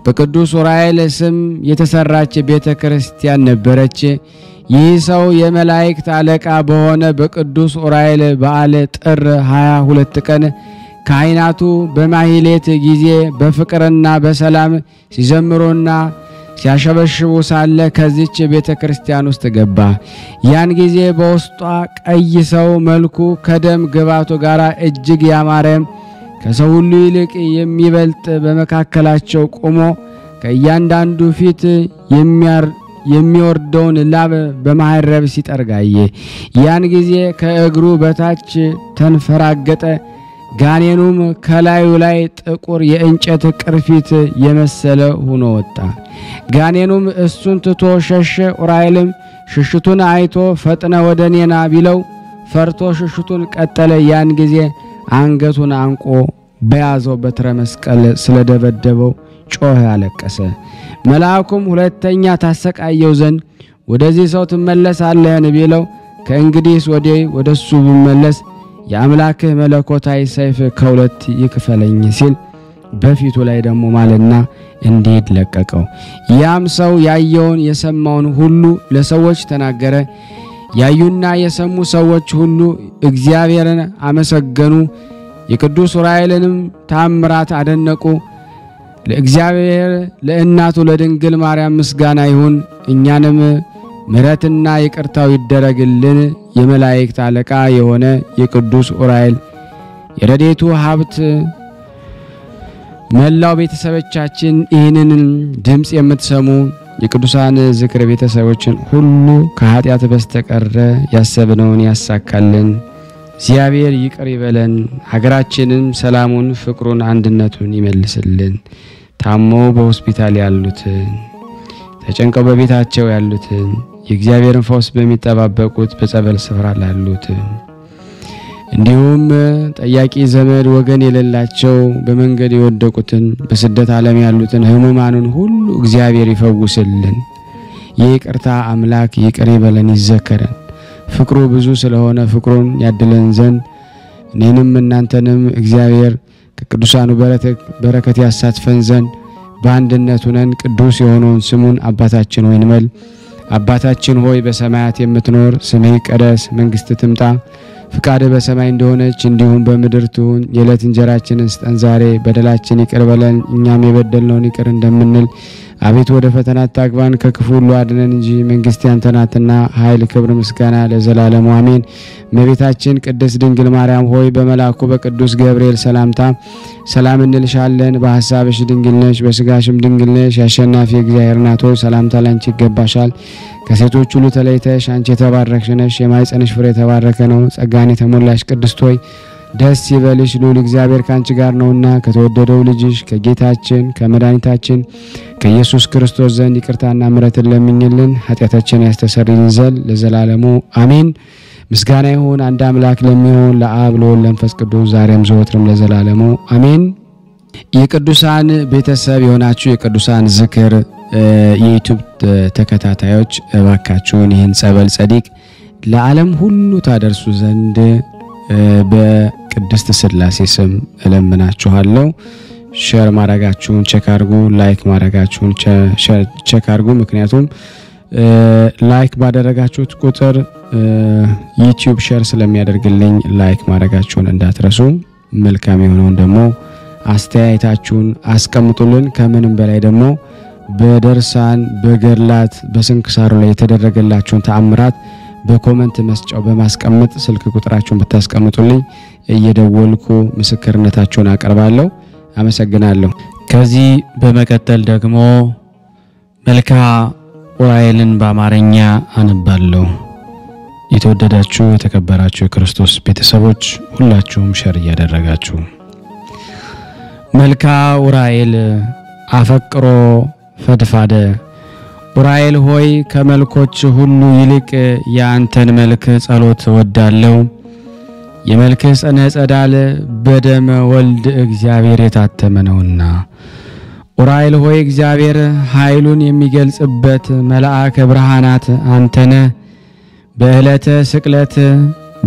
በቅዱስ ኡራኤል ስም የተሰራች ቤተክርስቲያን ነበረች። ይህ ሰው የመላእክት አለቃ በሆነ በቅዱስ ኡራኤል በዓል ጥር 22 ቀን ካህናቱ በማህሌት ጊዜ በፍቅርና በሰላም ሲዘምሩና ሲያሸበሽቡ ሳለ ከዚች ቤተክርስቲያን ውስጥ ገባ። ያን ጊዜ በውስጧ ቀይ ሰው መልኩ ከደም ግባቱ ጋር እጅግ ያማረ ከሰው ሁሉ ይልቅ የሚበልጥ በመካከላቸው ቆሞ ከእያንዳንዱ ፊት የሚወርደውን ላብ በማህረብ ሲጠርጋየ ያን ጊዜ ከእግሩ በታች ተንፈራገጠ። ጋኔኑም ከላዩ ላይ ጥቁር የእንጨት ቅርፊት የመሰለ ሆኖ ወጣ። ጋኔኑም እሱን ትቶ ሸሸ። ኡራኤልም ሽሽቱን አይቶ ፈጥነ ወደኔና ቢለው ፈርቶ ሽሽቱን ቀጠለ። ያን ጊዜ አንገቱን አንቆ በያዘው በትረ መስቀል ስለደበደበው ጮኸ፣ አለቀሰ። መልአኩም ሁለተኛ ታሰቃየው ዘንድ ወደዚህ ሰው ትመለሳለህን ቢለው ከእንግዲህስ ወደሱ ብመለስ የአምላክህ መለኮታዊ ሰይፍ ከሁለት ይክፈለኝ ሲል በፊቱ ላይ ደግሞ ማለና እንዴት ለቀቀው። ያም ሰው ያየውን የሰማውን ሁሉ ለሰዎች ተናገረ። ያዩና የሰሙ ሰዎች ሁሉ እግዚአብሔርን አመሰገኑ። የቅዱስ ዑራኤልንም ታምራት አደነቁ። ለእግዚአብሔር ለእናቱ ለድንግል ማርያም ምስጋና ይሁን። እኛንም ምሕረትና ይቅርታው ይደረግልን። የመላእክት አለቃ የሆነ የቅዱስ ዑራኤል የረድኤቱ ሀብት መላው ቤተሰቦቻችን ይህንን ድምጽ የምትሰሙ የቅዱሳን ዝክር ቤተሰቦችን ሁሉ ከኃጢአት በስተቀር ያሰብነውን ያሳካልን። እግዚአብሔር ይቅር ይበለን። ሀገራችንን ሰላሙን፣ ፍቅሩን፣ አንድነቱን ይመልስልን። ታሞ በሆስፒታል ያሉትን ተጨንቀው በቤታቸው ያሉትን የእግዚአብሔርን ፈውስ በሚጠባበቁት በጸበል ስፍራ ላሉትን እንዲሁም ጠያቂ ዘመድ ወገን የሌላቸው በመንገድ የወደቁትን በስደት ዓለም ያሉትን ህሙማኑን ሁሉ እግዚአብሔር ይፈውስልን። የይቅርታ አምላክ ይቅር ይበለን ይዘከረን። ፍቅሩ ብዙ ስለሆነ ፍቅሩን ያድለን ዘንድ እኔንም እናንተንም እግዚአብሔር ከቅዱሳኑ በረከት ያሳትፈን ዘንድ በአንድነት ሆነን ቅዱስ የሆነውን ስሙን አባታችን ሆይ እንበል። አባታችን ሆይ በሰማያት የምትኖር ስምህ ይቀደስ፣ መንግስትህ ትምጣ፣ ፍቃድህ በሰማይ እንደሆነች እንዲሁም በምድር ትሁን። የዕለት እንጀራችንን ስጠን ዛሬ፣ በደላችን ይቅር በለን እኛም የበደልነውን ይቅር እንደምንል። አቤቱ ወደ ፈተና አታግባን ከክፉ ሁሉ አድነን እንጂ መንግስት ያንተ ናትና ኃይል፣ ክብር፣ ምስጋና ለዘላለሙ አሜን። እመቤታችን ቅድስት ድንግል ማርያም ሆይ በመልአኩ በቅዱስ ገብርኤል ሰላምታ ሰላም እንልሻለን። በሐሳብሽ ድንግል ነሽ፣ በስጋሽም ድንግል ነሽ። ያሸናፊ እግዚአብሔር እናት ሆይ ሰላምታ ላንቺ ይገባሻል። ከሴቶች ሁሉ ተለይተሽ አንቺ የተባረክሽ ነሽ፣ የማኅፀንሽ ፍሬ የተባረከ ነው። ጸጋን የተሞላሽ ቅድስት ሆይ ደስ ይበልሽ፣ ልዑል እግዚአብሔር ካንቺ ጋር ነውና ከተወደደው ልጅሽ ከጌታችን ከመድኃኒታችን ከኢየሱስ ክርስቶስ ዘንድ ይቅርታና ምሕረትን ለምኝልን ኃጢአታችንን ያስተሰርይልን ዘንድ ለዘላለሙ አሜን። ምስጋና ይሁን አንድ አምላክ ለሚሆን ለአብ ለወልድ ለመንፈስ ቅዱስ ዛሬም ዘወትርም ለዘላለሙ አሜን። የቅዱሳን ቤተሰብ የሆናችሁ የቅዱሳን ዝክር የዩቲዩብ ተከታታዮች እባካችሁን ይህን ጸበል ጸዲቅ ለዓለም ሁሉ ታደርሱ ዘንድ በቅድስት ሥላሴ ስም እለምናችኋለሁ። ሼር ማድረጋችሁን ቼክ አድርጉ፣ ላይክ ማድረጋችሁን ቼክ አድርጉ። ምክንያቱም ላይክ ባደረጋችሁት ቁጥር ዩቲዩብ ሼር ስለሚያደርግልኝ ላይክ ማድረጋችሁን እንዳትረሱ። መልካም የሆነውን ደግሞ አስተያየታችሁን አስቀምጡልን። ከምንም በላይ ደግሞ በደርሳን በገድላት በስንክሳሩ ላይ የተደረገላችሁን ተአምራት በኮሜንት መስጫው በማስቀመጥ ስልክ ቁጥራችሁን ብታስቀምጡልኝ እየደወልኩ ምስክርነታችሁን አቀርባለሁ። አመሰግናለሁ። ከዚህ በመቀጠል ደግሞ መልካ ዑራኤልን በአማርኛ አነባለሁ። የተወደዳችሁ የተከበራችሁ የክርስቶስ ቤተሰቦች ሁላችሁም ሸር እያደረጋችሁ መልካ ዑራኤል አፈቅሮ ፈድፋደ ዑራኤል ሆይ ከመልኮች ሁሉ ይልቅ ያንተን መልክ ጸሎት ወዳለው የመልክህ ጽነ ጸዳል በደመ ወልድ እግዚአብሔር የታተመ ነውና። ዑራኤል ሆይ እግዚአብሔር ኃይሉን የሚገልጽበት መልአከ ብርሃናት አንተነ በዕለተ ስቅለት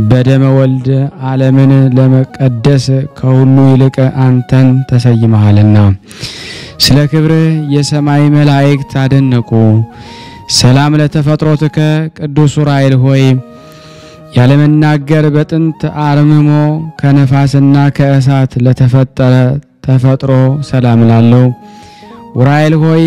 በደመ ወልድ ዓለምን ለመቀደስ ከሁሉ ይልቅ አንተን ተሰይመሃልና ስለ ክብር የሰማይ መላእክት አደነቁ። ሰላም ለተፈጥሮትከ ቅዱስ ዑራኤል ሆይ ያለመናገር በጥንት አርምሞ ከነፋስና ከእሳት ለተፈጠረ ተፈጥሮ ሰላም ላለው ዑራኤል ሆይ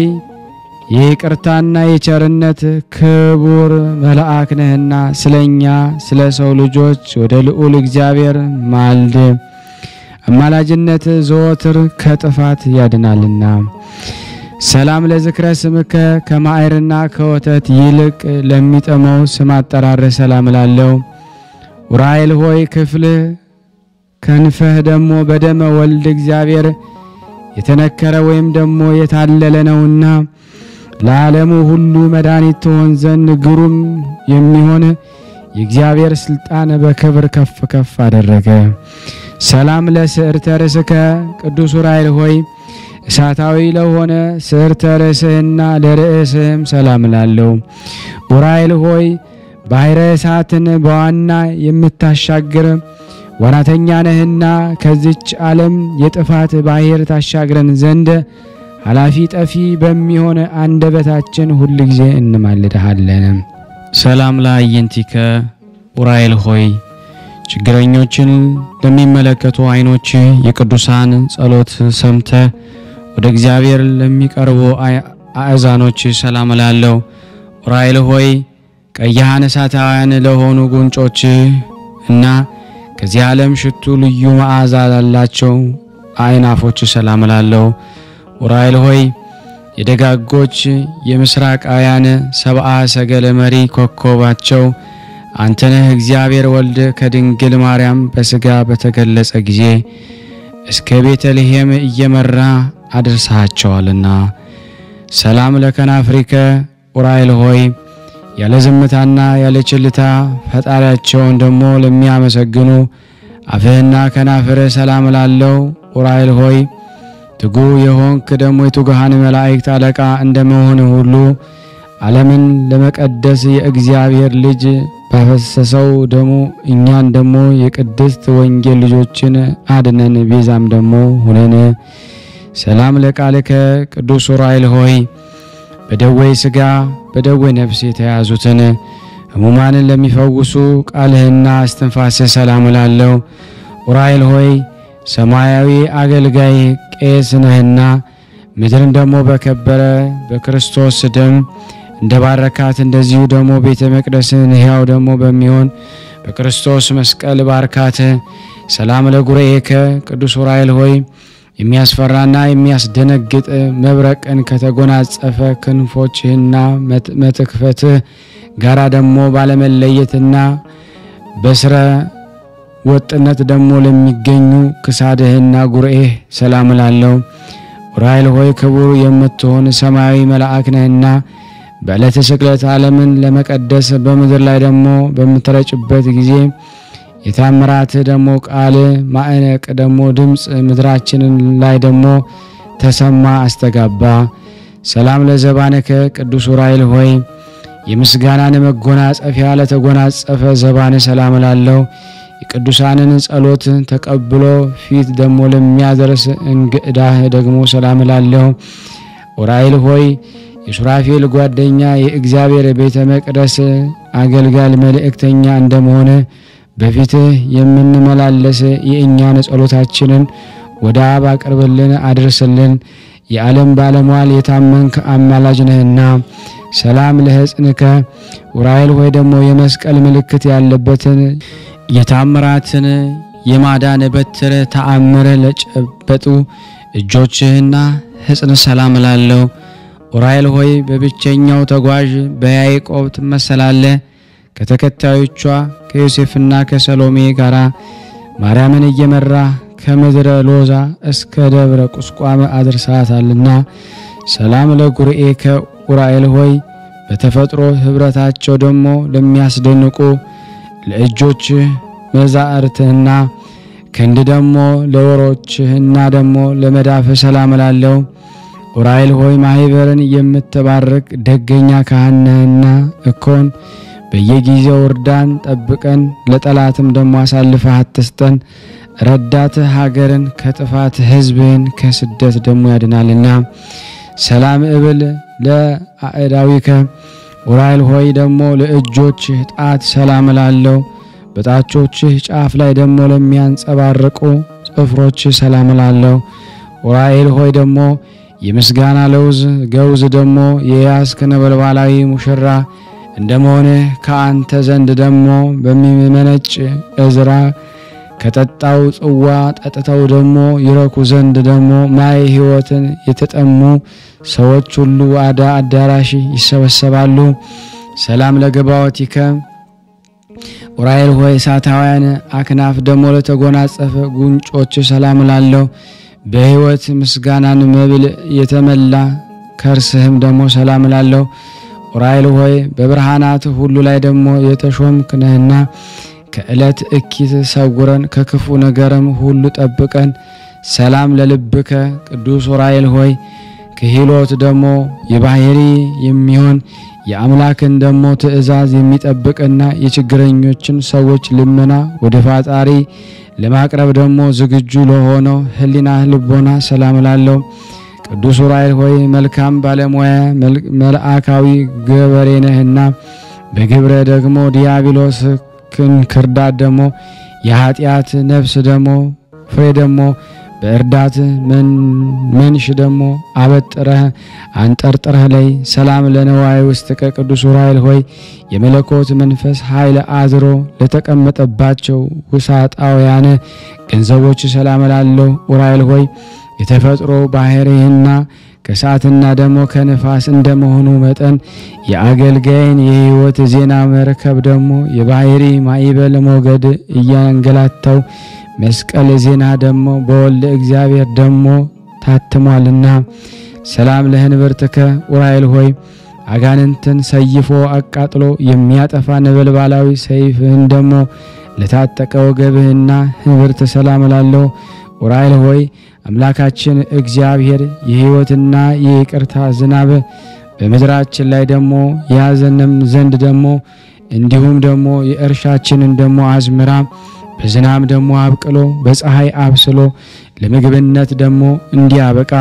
የይቅርታና የቸርነት ክቡር መልአክ ነህና ስለኛ ስለ ሰው ልጆች ወደ ልዑል እግዚአብሔር ማልድ። አማላጅነት ዘወትር ከጥፋት ያድናልና። ሰላም ለዝክረ ስምከ ከማዕርና ከወተት ይልቅ ለሚጠመው ስም አጠራር ሰላም ላለው ዑራኤል ሆይ ክፍል ከንፈህ ደግሞ በደመ ወልድ እግዚአብሔር የተነከረ ወይም ደግሞ የታለለ ነውና ለዓለሙ ሁሉ መድኃኒት ትሆን ዘንድ ግሩም የሚሆን የእግዚአብሔር ስልጣን በክብር ከፍ ከፍ አደረገ። ሰላም ለስዕርተ ርእስከ ቅዱስ ዑራኤል ሆይ እሳታዊ ለሆነ ስርተ ርዕስህና ለርዕስህም ሰላም ላለው ኡራኤል ሆይ ባሕረ እሳትን በዋና የምታሻግር ዋናተኛ ነህና ከዚች ዓለም የጥፋት ባሕር ታሻግረን ዘንድ ኃላፊ ጠፊ በሚሆን አንደበታችን ሁሉ ጊዜ እንማልድሃለን። ሰላም ለአዕይንቲከ ኡራኤል ሆይ ችግረኞችን ለሚመለከቱ ዓይኖች የቅዱሳን ጸሎት ሰምተ ወደ እግዚአብሔር ለሚቀርቡ አእዛኖች ሰላም ላለው ኡራኤል ሆይ ቀያሃን እሳታውያን ለሆኑ ጉንጮች እና ከዚህ ዓለም ሽቱ ልዩ መዓዛ ላላቸው አይናፎች ሰላም ላለው ኡራኤል ሆይ የደጋጎች የምስራቃውያን ሰብአ ሰገለ መሪ ኮከባቸው አንተነህ እግዚአብሔር ወልድ ከድንግል ማርያም በስጋ በተገለጸ ጊዜ እስከ ቤተልሔም እየመራ አድርሳቸዋልና ሰላም ለከናፍሪከ ኡራኤል ሆይ ያለ ዝምታና ያለ ችልታ ፈጣሪያቸውን ደሞ ለሚያመሰግኑ አፍህና ከናፍር ሰላም ላለው ኡራኤል ሆይ ትጉ የሆንክ ደሞ የትጉሃን መላእክት አለቃ እንደመሆን ሁሉ ዓለምን ለመቀደስ የእግዚአብሔር ልጅ ባፈሰሰው ደሙ እኛን ደሞ የቅድስት ወንጌል ልጆችን አድነን ቤዛም ደሞ ሆነን ሰላም ለቃልከ ቅዱስ ኡራኤል ሆይ በደዌ ሥጋ በደዌ ነፍስ የተያዙትን ሕሙማንን ለሚፈውሱ ቃልህና እስትንፋስ ሰላም ላለው ኡራኤል ሆይ ሰማያዊ አገልጋይ ቄስ ነህና ምድርን ደሞ በከበረ በክርስቶስ ደም እንደባረካት እንደዚሁ ደሞ ቤተ መቅደስን ሕያው ደሞ በሚሆን በክርስቶስ መስቀል ባርካት። ሰላም ለጉርኤከ ቅዱስ ኡራኤል ሆይ የሚያስፈራና የሚያስደነግጥ መብረቅን ከተጎናጸፈ ክንፎችህና መትክፈት ጋራ ደሞ ባለመለየትና በስረ ወጥነት ደሞ ለሚገኙ ክሳድህና ጉርኤህ ሰላም ላለው ኡራኤል ሆይ ክቡር የምትሆን ሰማያዊ መልአክ ነህና በዕለተ ስቅለት ዓለምን ለመቀደስ በምድር ላይ ደሞ በምትረጭበት ጊዜ የታምራት ደሞ ቃል ማዕነቅ ደሞ ድምጽ ምድራችንን ላይ ደሞ ተሰማ አስተጋባ። ሰላም ለዘባነከ ቅዱስ ኡራኤል ሆይ የምስጋናን መጎናጸፊያ ለተጎናጸፈ ዘባነ ሰላም ላለው የቅዱሳንን ጸሎት ተቀብሎ ፊት ደሞ ለሚያደርስ እንግዳህ ደግሞ ሰላም ላለው ኡራኤል ሆይ የሱራፌል ጓደኛ የእግዚአብሔር ቤተ መቅደስ አገልጋይ መልእክተኛ እንደመሆነ በፊትህ የምንመላለስ የእኛን ጸሎታችንን ወደ አብ አቅርብልን አድርስልን። የዓለም ባለሟል የታመንክ አማላጅ ነህና ሰላም ለሕጽንከ ኡራኤል ሆይ ደሞ የመስቀል ምልክት ያለበትን የታምራትን የማዳን በትር ተአምር ለጨበጡ እጆችህና ሕጽን ሰላም ላለው ኡራኤል ሆይ በብቸኛው ተጓዥ በያዕቆብ ትመሰላለህ። ከተከታዮቿ ከዮሴፍና ከሰሎሜ ጋራ ማርያምን እየመራ ከምድረ ሎዛ እስከ ደብረ ቁስቋም አድርሳታልና ሰላም ለጉርኤከ ኡራኤል ሆይ በተፈጥሮ ህብረታቸው ደሞ ለሚያስደንቁ ለእጆች መዛርትህና ክንድ ደሞ ለወሮችህና ደሞ ለመዳፍ ሰላም ላለው ኡራኤል ሆይ ማህበርን የምትባርክ ደገኛ ካህንና እኮን በየጊዜው ወርዳን ጠብቀን ለጠላትም ደሞ አሳልፈህ አትስጠን። ረዳት ሀገርን ከጥፋት ህዝብን ከስደት ደሞ ያድናልና ሰላም እብል ለአእዳዊከ ኡራኤል ሆይ ደሞ ለእጆች ጣት ሰላም ላለው በጣቾች ጫፍ ላይ ደሞ ለሚያንጸባርቁ ጽፍሮች ሰላም ላለው ኡራኤል ሆይ ደሞ የምስጋና ለውዝ ገውዝ ደሞ የያዝክ ነበልባላዊ ሙሽራ እንደመሆነ ከአንተ ዘንድ ደሞ በሚመነጭ እዝራ ከጠጣው ጽዋ ጠጥተው ደሞ ይረኩ ዘንድ ደሞ ማይ ሕይወትን የተጠሙ ሰዎች ሁሉ አዳራሽ ይሰበሰባሉ። ሰላም ለገባዎቲከ ኡራኤል ሆይ እሳታውያን አክናፍ ደሞ ለተጎናጸፈ ጉንጮች ሰላም ላለው በሕይወት ምስጋናን መብል የተመላ ከርስህም ደሞ ሰላም ላለው ኡራኤል ሆይ በብርሃናት ሁሉ ላይ ደሞ የተሾምክ ነህና ከዕለት እኪት ሰውረን ከክፉ ነገርም ሁሉ ጠብቀን ሰላም ለልብከ ቅዱስ ዑራኤል ሆይ ክህሎት ደግሞ የባህሪ የሚሆን የአምላክን ደግሞ ትእዛዝ የሚጠብቅና የችግረኞችን ሰዎች ልመና ወደ ፈጣሪ ለማቅረብ ደግሞ ዝግጁ ለሆነው ህሊና ልቦና ሰላም ላለው ቅዱስ ዑራኤል ሆይ መልካም ባለሙያ መልአካዊ ገበሬ ነህና በግብረ ደግሞ ዲያብሎስ ክርዳት ደግሞ የኃጢአት ነፍስ ደግሞ ፍሬ ደግሞ በእርዳት መንሽ ደግሞ አበጥረህ አንጠርጥረህ ላይ ሰላም ለነዋይ ውስጥ ከቅዱስ ዑራኤል ሆይ የመለኮት መንፈስ ኃይል አድሮ ለተቀመጠባቸው ውሳጣውያን ገንዘቦች ሰላም ላለው ዑራኤል ሆይ የተፈጥሮ ባህሪህና ከሰዓትና ደግሞ ከነፋስ እንደመሆኑ መጠን የአገልጋይን የህይወት ዜና መርከብ ደግሞ የባህሪ ማይበል ሞገድ እያንገላታው መስቀል ዜና ደግሞ በወልደ እግዚአብሔር ደግሞ ታትሟልና ሰላም ለህንብርትከ ዑራኤል ሆይ አጋንንትን ሰይፎ አቃጥሎ የሚያጠፋ ነበልባላዊ ሰይፍህን ደግሞ ለታጠቀ ወገብህና ህንብርት ሰላም ላለው ዑራኤል ሆይ አምላካችን እግዚአብሔር የህይወትና የይቅርታ ዝናብ በመድራችን ላይ ደግሞ ያዘንም ዘንድ ደግሞ እንዲሁም ደግሞ የእርሻችንን ደግሞ አዝመራ በዝናብ ደግሞ አብቅሎ በፀሐይ አብስሎ ለምግብነት ደግሞ እንዲያበቃ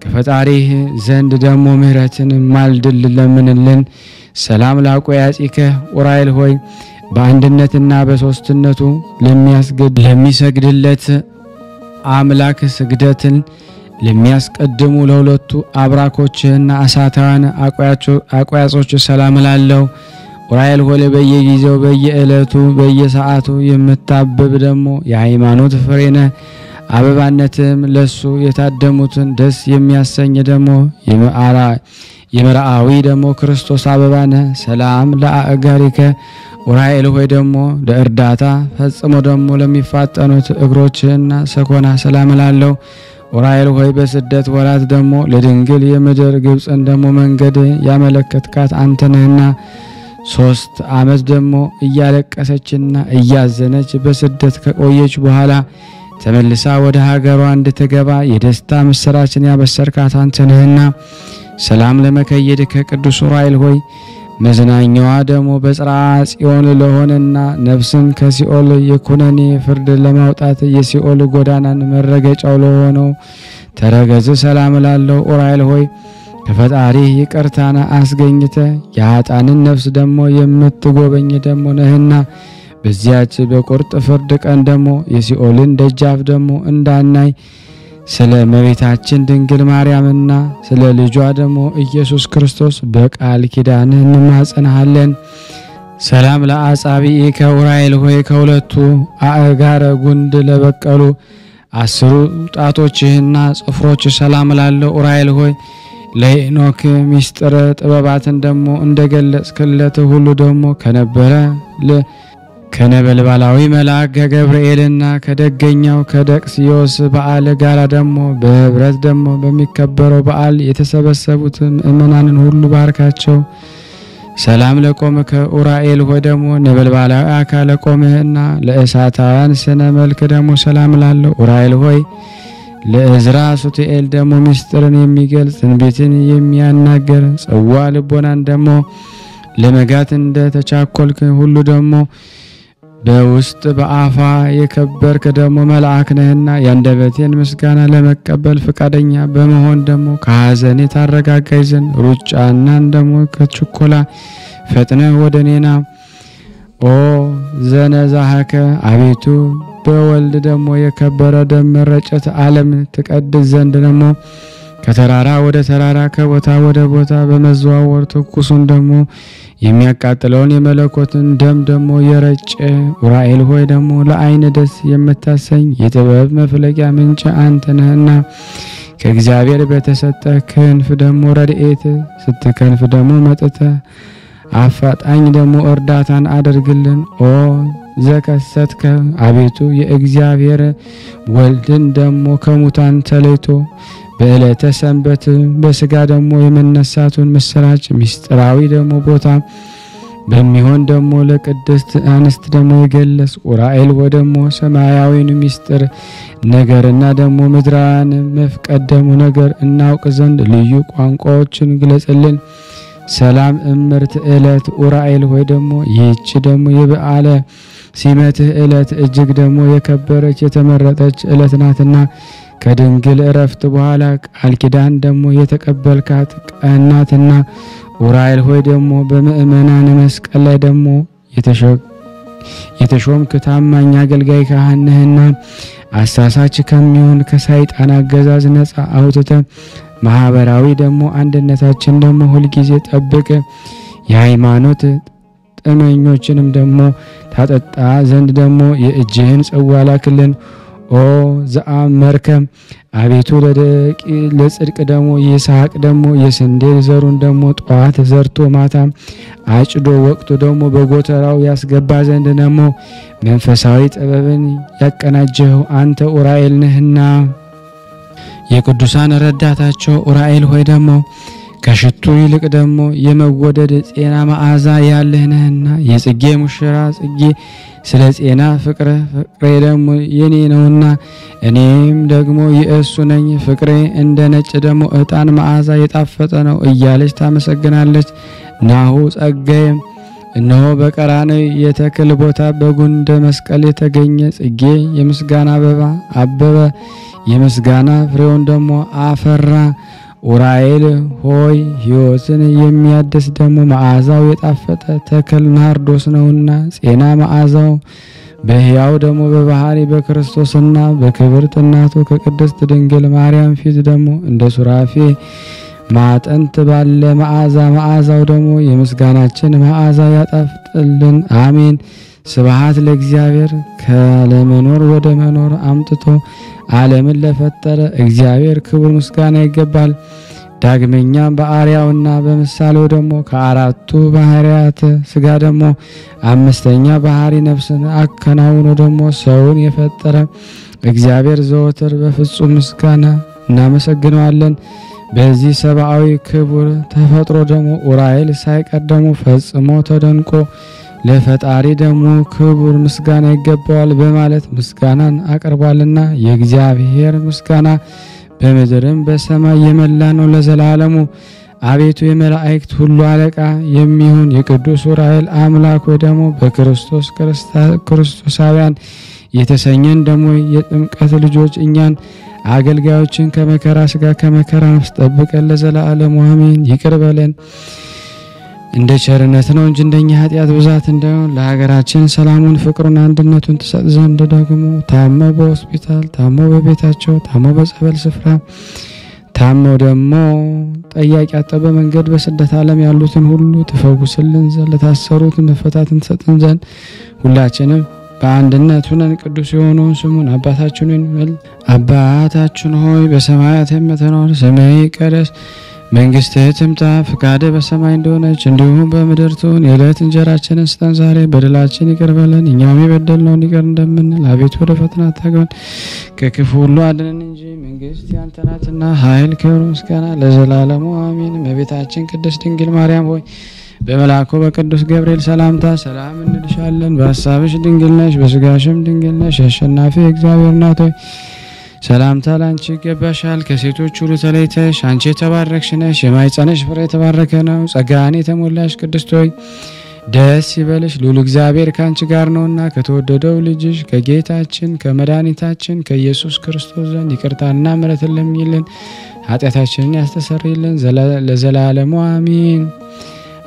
ከፈጣሪህ ዘንድ ደግሞ ምህረትን ማልድል ለምንልን ሰላም ላቆያጺከ ዑራኤል ሆይ በአንድነትና በሶስትነቱ ለሚሰግድለት አምላክ ስግደትን ለሚያስቀድሙ ለሁለቱ አብራኮችና አሳታዋን አቋያጾች ሰላም ላለው ዑራኤል ሆይ በየጊዜው በየዕለቱ በየሰዓቱ የምታብብ ደግሞ የሃይማኖት ፍሬነ አበባነትም ለሱ የታደሙትን ደስ የሚያሰኝ ደግሞ የመርአዊ ደግሞ ክርስቶስ አበባነ ሰላም ለአጋሪከ ዑራኤል ሆይ ደግሞ ለእርዳታ ፈጽሞ ደግሞ ለሚፋጠኑት እግሮችና ሰኮና ሰላም ላለው ዑራኤል ሆይ በስደት ወራት ደግሞ ለድንግል የምድር ግብጽን ደግሞ መንገድ ያመለከትካት አንተ ነህና 3 ዓመት ደግሞ እያለቀሰችና እያዘነች በስደት ከቆየች በኋላ ተመልሳ ወደ ሀገሯ እንድትገባ የደስታ ምስራችን ያበሰርካት አንተ ነህና ሰላም ለመከየድከ ቅዱስ ዑራኤል ሆይ መዝናኛዋ ደግሞ በጽርሐ ጽዮን ለሆነና ነፍስን ከሲኦል የኩነኔ ፍርድ ለማውጣት የሲኦል ጎዳናን መረገጫው ለሆነው ተረገዝ ሰላም ላለው ዑራኤል ሆይ ከፈጣሪ ይቅርታና አስገኝተ የኃጥአንን ነፍስ ደግሞ የምትጎበኝ ደግሞ ነህና በዚያች በቁርጥ ፍርድ ቀን ደግሞ የሲኦልን ደጃፍ ደግሞ እንዳናይ ስለ እመቤታችን ድንግል ማርያምና ስለ ልጇ ደግሞ ኢየሱስ ክርስቶስ በቃል ኪዳን እንማጸናለን። ሰላም ለአጻብኢከ ዑራኤል ሆይ ከሁለቱ አእጋረ ጉንድ ለበቀሉ 10 ጣቶችህና ጽፍሮች ሰላም ላለው ዑራኤል ሆይ ለሄኖክ ሚስጥር ጥበባትን ደግሞ እንደገለጽክለት ሁሉ ደግሞ ከነበልባላዊ መልአክ ከገብርኤልና ከደገኛው ከደቅስዮስ በዓል ጋር ደግሞ በህብረት ደግሞ በሚከበረው በዓል የተሰበሰቡት ምእመናንን ሁሉ ባርካቸው። ሰላም ለቆምከ ዑራኤል ሆይ ደግሞ ነበልባላዊ አካለ ቆምህና ለእሳታውያን ስነ መልክ ደግሞ ሰላም ላለው ዑራኤል ሆይ ለእዝራ ሱቱኤል ደግሞ ምስጢርን የሚገልጽ ትንቢትን የሚያናገር ጽዋ ልቦናን ደግሞ ለመጋት እንደ ተቻኮልክ ሁሉ ደግሞ በውስጥ በአፋ የከበርክ ደግሞ መልአክ ነህና ያንደበቴን ምስጋና ለመቀበል ፍቃደኛ በመሆን ደግሞ ከሐዘን የታረጋጋይ ዘንድ ሩጫና ደግሞ ከችኮላ ፈጥነህ ወደኔና ኦ ዘነዛሃከ አቤቱ በወልድ ደግሞ የከበረ ደም መረጨት ዓለም ትቀድስ ዘንድ ደግሞ ከተራራ ወደ ተራራ ከቦታ ወደ ቦታ በመዘዋወር ትኩሱን ደግሞ የሚያቃጥለውን የመለኮትን ደም ደግሞ የረጨ ዑራኤል ሆይ ደግሞ ለዓይን ደስ የምታሰኝ የጥበብ መፍለቂያ ምንጭ አንተ ነህና ከእግዚአብሔር በተሰጠ ክንፍ ደግሞ ረድኤት ስትከንፍ ደግሞ መጥተ አፋጣኝ ደግሞ እርዳታን አድርግልን። ኦ ዘከሰትከ አቤቱ የእግዚአብሔር ወልድን ደግሞ ከሙታን ተለይቶ በዕለተ ሰንበት በስጋ ደግሞ የመነሳቱን ምስራች ምስጢራዊ ደግሞ ቦታ በሚሆን ደግሞ ለቅድስት አንስት ደግሞ ይገለጽ። ኡራኤል ሆይ ደግሞ ሰማያዊን ምስጢር ነገርና ደግሞ ምድራን መፍቀድ ደግሞ ነገር እናውቅ ዘንድ ልዩ ቋንቋዎችን ግለጽልን። ሰላም እምርት ዕለት ኡራኤል ሆይ ደግሞ ይህች ደግሞ የበዓለ ሲመትህ ዕለት እጅግ ደግሞ የከበረች የተመረጠች ዕለት ናትና ከድንግል እረፍት በኋላ ቃል ኪዳን ደግሞ የተቀበልካት ቀን ናትና ኡራኤል ሆይ ደግሞ በምእመናን መስቀል ላይ ደግሞ የተሾምክ ታማኝ አገልጋይ ካህን ነህና አሳሳች ከሚሆን ከሰይጣን አገዛዝ ነፃ አውጥተ ማህበራዊ ደግሞ አንድነታችን ደግሞ ሁሉ ጊዜ ጠብቅ። የሃይማኖት ጥመኞችንም ደግሞ ታጠጣ ዘንድ ደግሞ የእጅህን ጽዋ ላክልን። ኦ ዘአመርከ አቤቱ ለጽድቅ ደግሞ ይስሐቅ ደግሞ የስንዴ ዘሩን ደግሞ ጧት ዘርቶ ማታ አጭዶ ወቅቱ ደግሞ በጎተራው ያስገባ ዘንድ ደግሞ መንፈሳዊ ጥበብን ያቀናጀው አንተ ኡራኤል ነህና የቅዱሳን ረዳታቸው ኡራኤል ሆይ ደግሞ ከሽቱ ይልቅ ደግሞ የመወደድ ጤና መዓዛ ያለህ ነህና የጽጌ ሙሽራ ጽጌ ስለ ጤና ፍቅሬ ደግሞ የኔ ነውና እኔም ደግሞ የእሱ ነኝ። ፍቅሬ እንደ ነጭ ደግሞ ዕጣን መዓዛ የጣፈጠ ነው እያለች ታመሰግናለች። ናሁ ጸጋዬ እነሆ በቀራንዮ የተክል ቦታ በጉንደ መስቀል የተገኘ ጽጌ የምስጋና አበባ አበበ የምስጋና ፍሬውን ደግሞ አፈራ። ኡራኤል ሆይ ሕይወትን የሚያድስ ደግሞ መዓዛው የጣፈጠ ተክል ናርዶስ ነውና ጤና መዓዛው በሕያው ደግሞ በባህሪ በክርስቶስና በክብርት እናቱ ከቅድስት ድንግል ማርያም ፊት ደግሞ እንደ ሱራፌ ማጠንት ባለ መዓዛው ደግሞ የምስጋናችን መዓዛ ያጣፍጥልን። አሜን። ስብሐት ለእግዚአብሔር ካለመኖር ወደ መኖር አምጥቶ ዓለምን ለፈጠረ እግዚአብሔር ክብር ምስጋና ይገባል። ዳግመኛም በአርያውና በምሳሌው ደግሞ ከአራቱ ባህሪያት ስጋ ደግሞ አምስተኛ ባህሪ ነፍስን አከናውኖ ደግሞ ሰውን የፈጠረ እግዚአብሔር ዘወትር በፍጹም ምስጋና እናመሰግነዋለን። በዚህ ሰብአዊ ክቡር ተፈጥሮ ደግሞ ኡራኤል ሳይቀር ደግሞ ፈጽሞ ተደንቆ ለፈጣሪ ደግሞ ክቡር ምስጋና ይገባዋል በማለት ምስጋናን አቀርቧልና የእግዚአብሔር ምስጋና በምድርም በሰማይ የመላ ነው ለዘላለሙ። አቤቱ የመላእክት ሁሉ አለቃ የሚሆን የቅዱስ ኡራኤል አምላክ ወይ ደግሞ በክርስቶስ ክርስቶሳውያን የተሰኘን ደግሞ የጥምቀት ልጆች እኛን አገልጋዮችን ከመከራ ስጋ ከመከራ ነፍስ ጠብቀን ለዘላለሙ አሜን። ይቅር በለን እንደ ቸርነት ነው እንጂ እንደኛ ኃጢአት ብዛት እንዳይሆን ለሀገራችን ሰላሙን ፍቅሩን አንድነቱን ትሰጥ ዘንድ ደግሞ ታመው በሆስፒታል ታመው በቤታቸው ታመው በጸበል ስፍራ ታመው ደግሞ ጠያቂ አጠበ መንገድ በስደት ዓለም ያሉትን ሁሉ ትፈውስልን ዘንድ ለታሰሩት መፈታትን ትሰጥን ዘንድ ሁላችንም በአንድነት ሆነን ቅዱስ የሆነውን ስሙን አባታችን ሆይ በሰማያት የምትኖር ስምህ ይቀደስ መንግስትህ ትምጣ ፈቃድህ በሰማይ እንደሆነች እንዲሁም በምድር ትሁን። የዕለት እንጀራችንን ስጠን ዛሬ በደላችን ይቅር በለን እኛም የበደልነውን ይቅር እንደምንል አቤቱ ወደ ፈተና አታግባን ከክፉ ሁሉ አድነን እንጂ መንግስት ያንተ ናትና ኃይል ክብር ምስጋና ለዘላለሙ አሜን። እመቤታችን ቅድስት ድንግል ማርያም ሆይ በመልአኩ በቅዱስ ገብርኤል ሰላምታ ሰላም እንልሻለን። በሐሳብሽ ድንግል ነሽ በስጋሽም ድንግል ነሽ። አሸናፊ እግዚአብሔር እናት ሆይ ሰላምታ ላንቺ ይገባሻል። ከሴቶች ሁሉ ተለይተሽ አንቺ የተባረክሽ ነሽ የማኅፀንሽ ፍሬ የተባረከ ነው። ጸጋን የተሞላሽ ቅድስት ሆይ ደስ ይበልሽ ልዑል እግዚአብሔር ካንቺ ጋር ነውና ከተወደደው ልጅሽ ከጌታችን ከመድኃኒታችን ከኢየሱስ ክርስቶስ ዘንድ ይቅርታና ምሕረትን ለምኝልን ኃጢአታችንን ያስተሰርይልን ለዘላለሙ አሜን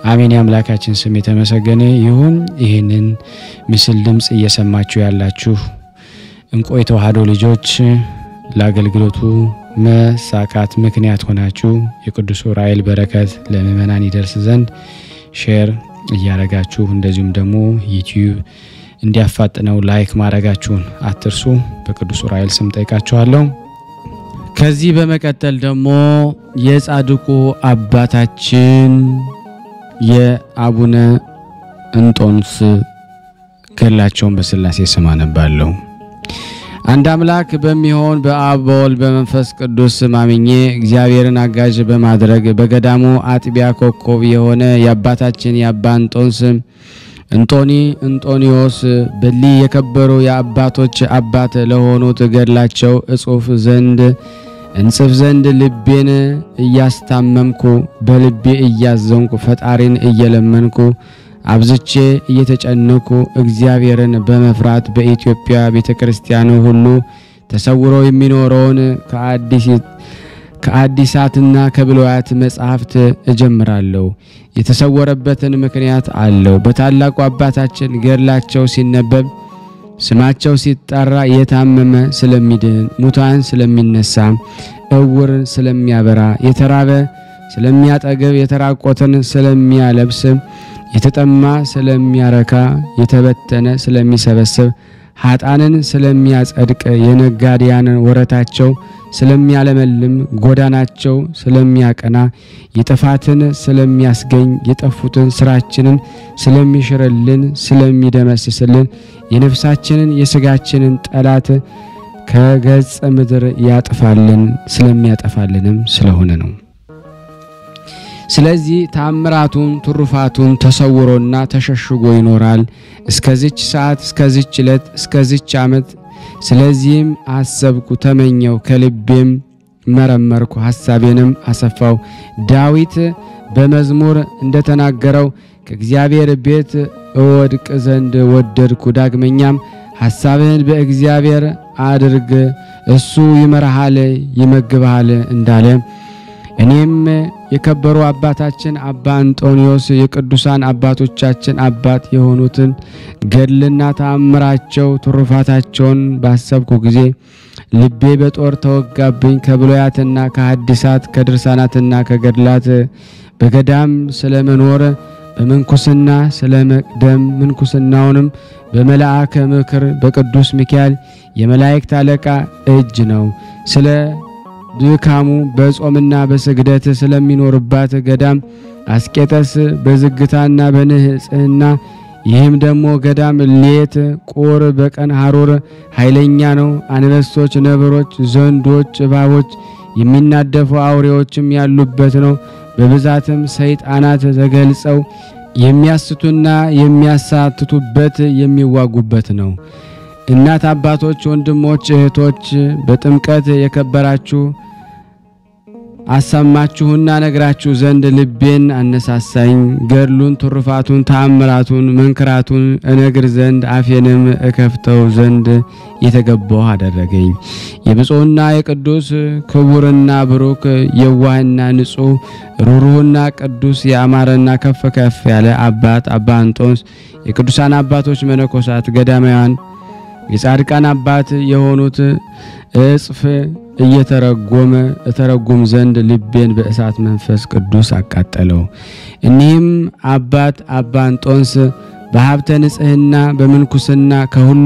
አሜን። የአምላካችን ስም የተመሰገነ ይሁን። ይህንን ምስል ድምጽ እየሰማችሁ ያላችሁ እንቆይ ተዋህዶ ልጆች ለአገልግሎቱ መሳካት ምክንያት ሆናችሁ የቅዱስ ኡራኤል በረከት ለምእመናን ይደርስ ዘንድ ሼር እያረጋችሁ እንደዚሁም ደግሞ ዩቲዩብ እንዲያፋጥነው ላይክ ማድረጋችሁን አትርሱ። በቅዱስ ኡራኤል ስም ጠይቃችኋለሁ። ከዚህ በመቀጠል ደግሞ የጻድቁ አባታችን የአቡነ እንጦንስ ገድላቸውን በስላሴ ስም አነባለሁ። አንድ አምላክ በሚሆን በአብ በወልድ በመንፈስ ቅዱስ ማምኜ እግዚአብሔርን አጋዥ በማድረግ በገዳሙ አጥቢያ ኮከብ የሆነ የአባታችን የአባ እንጦኒዮስ በሊ የከበሩ የአባቶች አባት ለሆኑት ገድላቸው እንጽፍ ዘንድ ልቤን እያስታመምኩ በልቤ እያዘንኩ ፈጣሪን እየለመንኩ አብዝቼ እየተጨነኩ እግዚአብሔርን በመፍራት በኢትዮጵያ ቤተክርስቲያን ሁሉ ተሰውሮ የሚኖረውን ከአዲሳትና ከብሉያት መጻሕፍት እጀምራለሁ። የተሰወረበትን ምክንያት አለው። በታላቁ አባታችን ገድላቸው ሲነበብ ስማቸው ሲጠራ የታመመ ስለሚድን፣ ሙታን ስለሚነሳ፣ እውር ስለሚያበራ፣ የተራበ ስለሚያጠግብ፣ የተራቆተን ስለሚያለብስ፣ የተጠማ ስለሚያረካ፣ የተበተነ ስለሚሰበስብ፣ ኃጣንን ስለሚያጸድቅ፣ የነጋዴያን ወረታቸው ስለሚያለመልም፣ ጎዳናቸው ስለሚያቀና፣ የጥፋትን ስለሚያስገኝ፣ የጠፉትን ስራችንን ስለሚሽርልን፣ ስለሚደመስስልን፣ የነፍሳችንን የስጋችንን ጠላት ከገጽ ምድር ያጥፋልን ስለሚያጠፋልንም ስለሆነ ነው። ስለዚህ ታምራቱን ትሩፋቱን ተሰውሮና ተሸሽጎ ይኖራል እስከዚች ሰዓት፣ እስከዚች ዕለት፣ እስከዚች ዓመት። ስለዚህም አሰብኩ፣ ተመኘው፣ ከልቤም መረመርኩ፣ ሐሳቤንም አሰፋው። ዳዊት በመዝሙር እንደተናገረው ከእግዚአብሔር ቤት እወድቅ ዘንድ ወደድኩ። ዳግመኛም ሐሳብህን በእግዚአብሔር አድርግ እሱ ይመራሃል ይመግብሃል እንዳለ እኔም የከበሩ አባታችን አባ እንጦንዮስ የቅዱሳን አባቶቻችን አባት የሆኑትን ገድልና ተአምራቸው ትሩፋታቸውን ባሰብኩ ጊዜ ልቤ በጦር ተወጋብኝ። ከብሉያትና ከሐዲሳት ከድርሳናትና ከገድላት በገዳም ስለመኖር በመንኩስና ስለመቅደም ምንኩስናውንም በመላእክት ምክር በቅዱስ ሚካኤል የመላእክት አለቃ እጅ ነው። ስለ ድካሙ በጾምና በስግደት ስለሚኖርባት ገዳም አስቄጠስ በዝግታና በንጽህና ይህም ደግሞ ገዳም ሌት ቁር በቀን ሐሩር ኃይለኛ ነው። አንበሶች፣ ነብሮች፣ ዘንዶች፣ እባቦች የሚናደፉ አውሬዎችም ያሉበት ነው። በብዛትም ሰይጣናት ተገልጸው የሚያስቱና የሚያሳትቱበት የሚዋጉበት ነው። እናት አባቶች፣ ወንድሞች፣ እህቶች በጥምቀት የከበራችሁ አሰማችሁና ነግራችሁ ዘንድ ልቤን አነሳሳኝ። ገድሉን ትሩፋቱን ተአምራቱን መንክራቱን እነግር ዘንድ አፌንም እከፍተው ዘንድ የተገባው አደረገኝ። የብፁዕና የቅዱስ ክቡርና ብሩክ የዋህና ንጹህ ሩሩህና ቅዱስ የአማረና ከፍ ከፍ ያለ አባት አባ እንጦንስ የቅዱሳን አባቶች መነኮሳት ገዳማውያን የጻድቃን አባት የሆኑት እጽፍ እየተረጎም ዘንድ ልቤን በእሳት መንፈስ ቅዱስ አቃጠለው። እኒህም አባት አባ እንጦንስ በሀብተ ንጽህና በምንኩስና ከሁሉ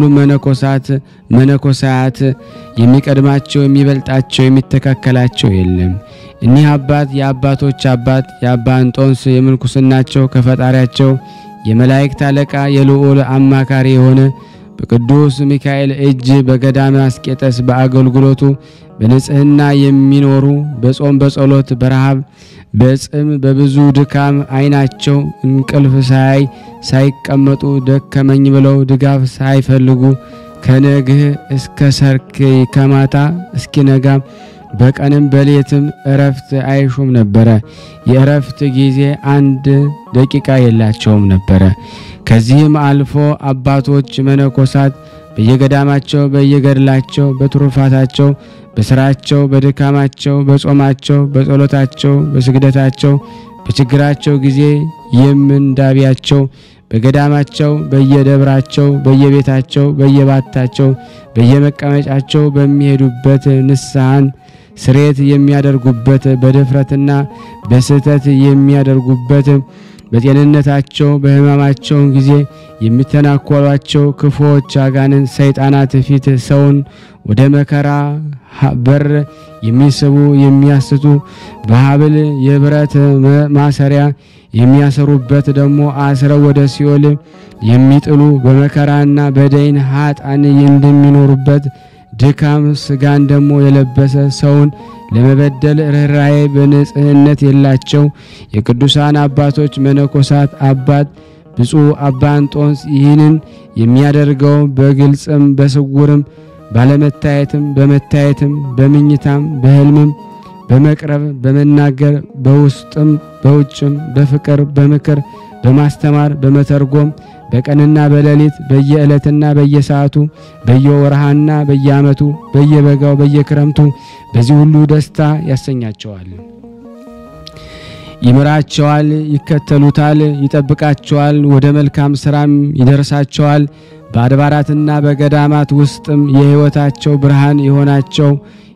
መነኮሳት የሚቀድማቸው የሚበልጣቸው የሚተካከላቸው የለም። እኒህ አባት የአባቶች አባት የአባ እንጦንስ የምንኩስናቸው ከፈጣሪያቸው የመላእክት አለቃ የልዑል አማካሪ የሆነ በቅዱስ ሚካኤል እጅ በገዳም አስቄጠስ በአገልግሎቱ በንጽህና የሚኖሩ በጾም በጸሎት በረሃብ በጽም በብዙ ድካም አይናቸው እንቅልፍ ሳይቀመጡ ደከመኝ ብለው ድጋፍ ሳይፈልጉ ከነግህ እስከ ሰርክ ከማታ እስኪነጋ በቀንም በሌትም እረፍት አይሹም ነበረ። የእረፍት ጊዜ አንድ ደቂቃ የላቸውም ነበረ። ከዚህም አልፎ አባቶች መነኮሳት በየገዳማቸው በየገድላቸው በትሩፋታቸው በስራቸው በድካማቸው በጾማቸው በጸሎታቸው በስግደታቸው በችግራቸው ጊዜ የምንዳቢያቸው በገዳማቸው በየደብራቸው በየቤታቸው በየባታቸው በየመቀመጫቸው በሚሄዱበት ንስሐን ስሬት የሚያደርጉበት በድፍረትና በስህተት የሚያደርጉበት በጤንነታቸው በሕማማቸው ጊዜ የሚተናኮሏቸው ክፉዎች አጋንን ሰይጣናት ፊት ሰውን ወደ መከራ በር የሚስቡ የሚያስቱ በሐብል የብረት ማሰሪያ የሚያሰሩበት ደግሞ አስረው ወደ ሲኦል የሚጥሉ በመከራና በደይን ኃጣን እንደሚኖሩበት ድካም ስጋን ደሞ የለበሰ ሰውን ለመበደል ርህራሄ በንጽህነት የላቸው የቅዱሳን አባቶች መነኮሳት አባት ብፁዕ አባ እንጦንስ ይህንን የሚያደርገው በግልጽም በስውርም ባለመታየትም በመታየትም በመኝታም በህልምም በመቅረብ በመናገር በውስጥም በውጭም በፍቅር በምክር በማስተማር በመተርጎም በቀንና በሌሊት በየዕለትና በየሰዓቱ በየወርሃና በየዓመቱ በየበጋው በየክረምቱ በዚህ ሁሉ ደስታ ያሰኛቸዋል ይመራቸዋል ይከተሉታል ይጠብቃቸዋል ወደ መልካም ስራም ይደርሳቸዋል በአድባራትና በገዳማት ውስጥም የህይወታቸው ብርሃን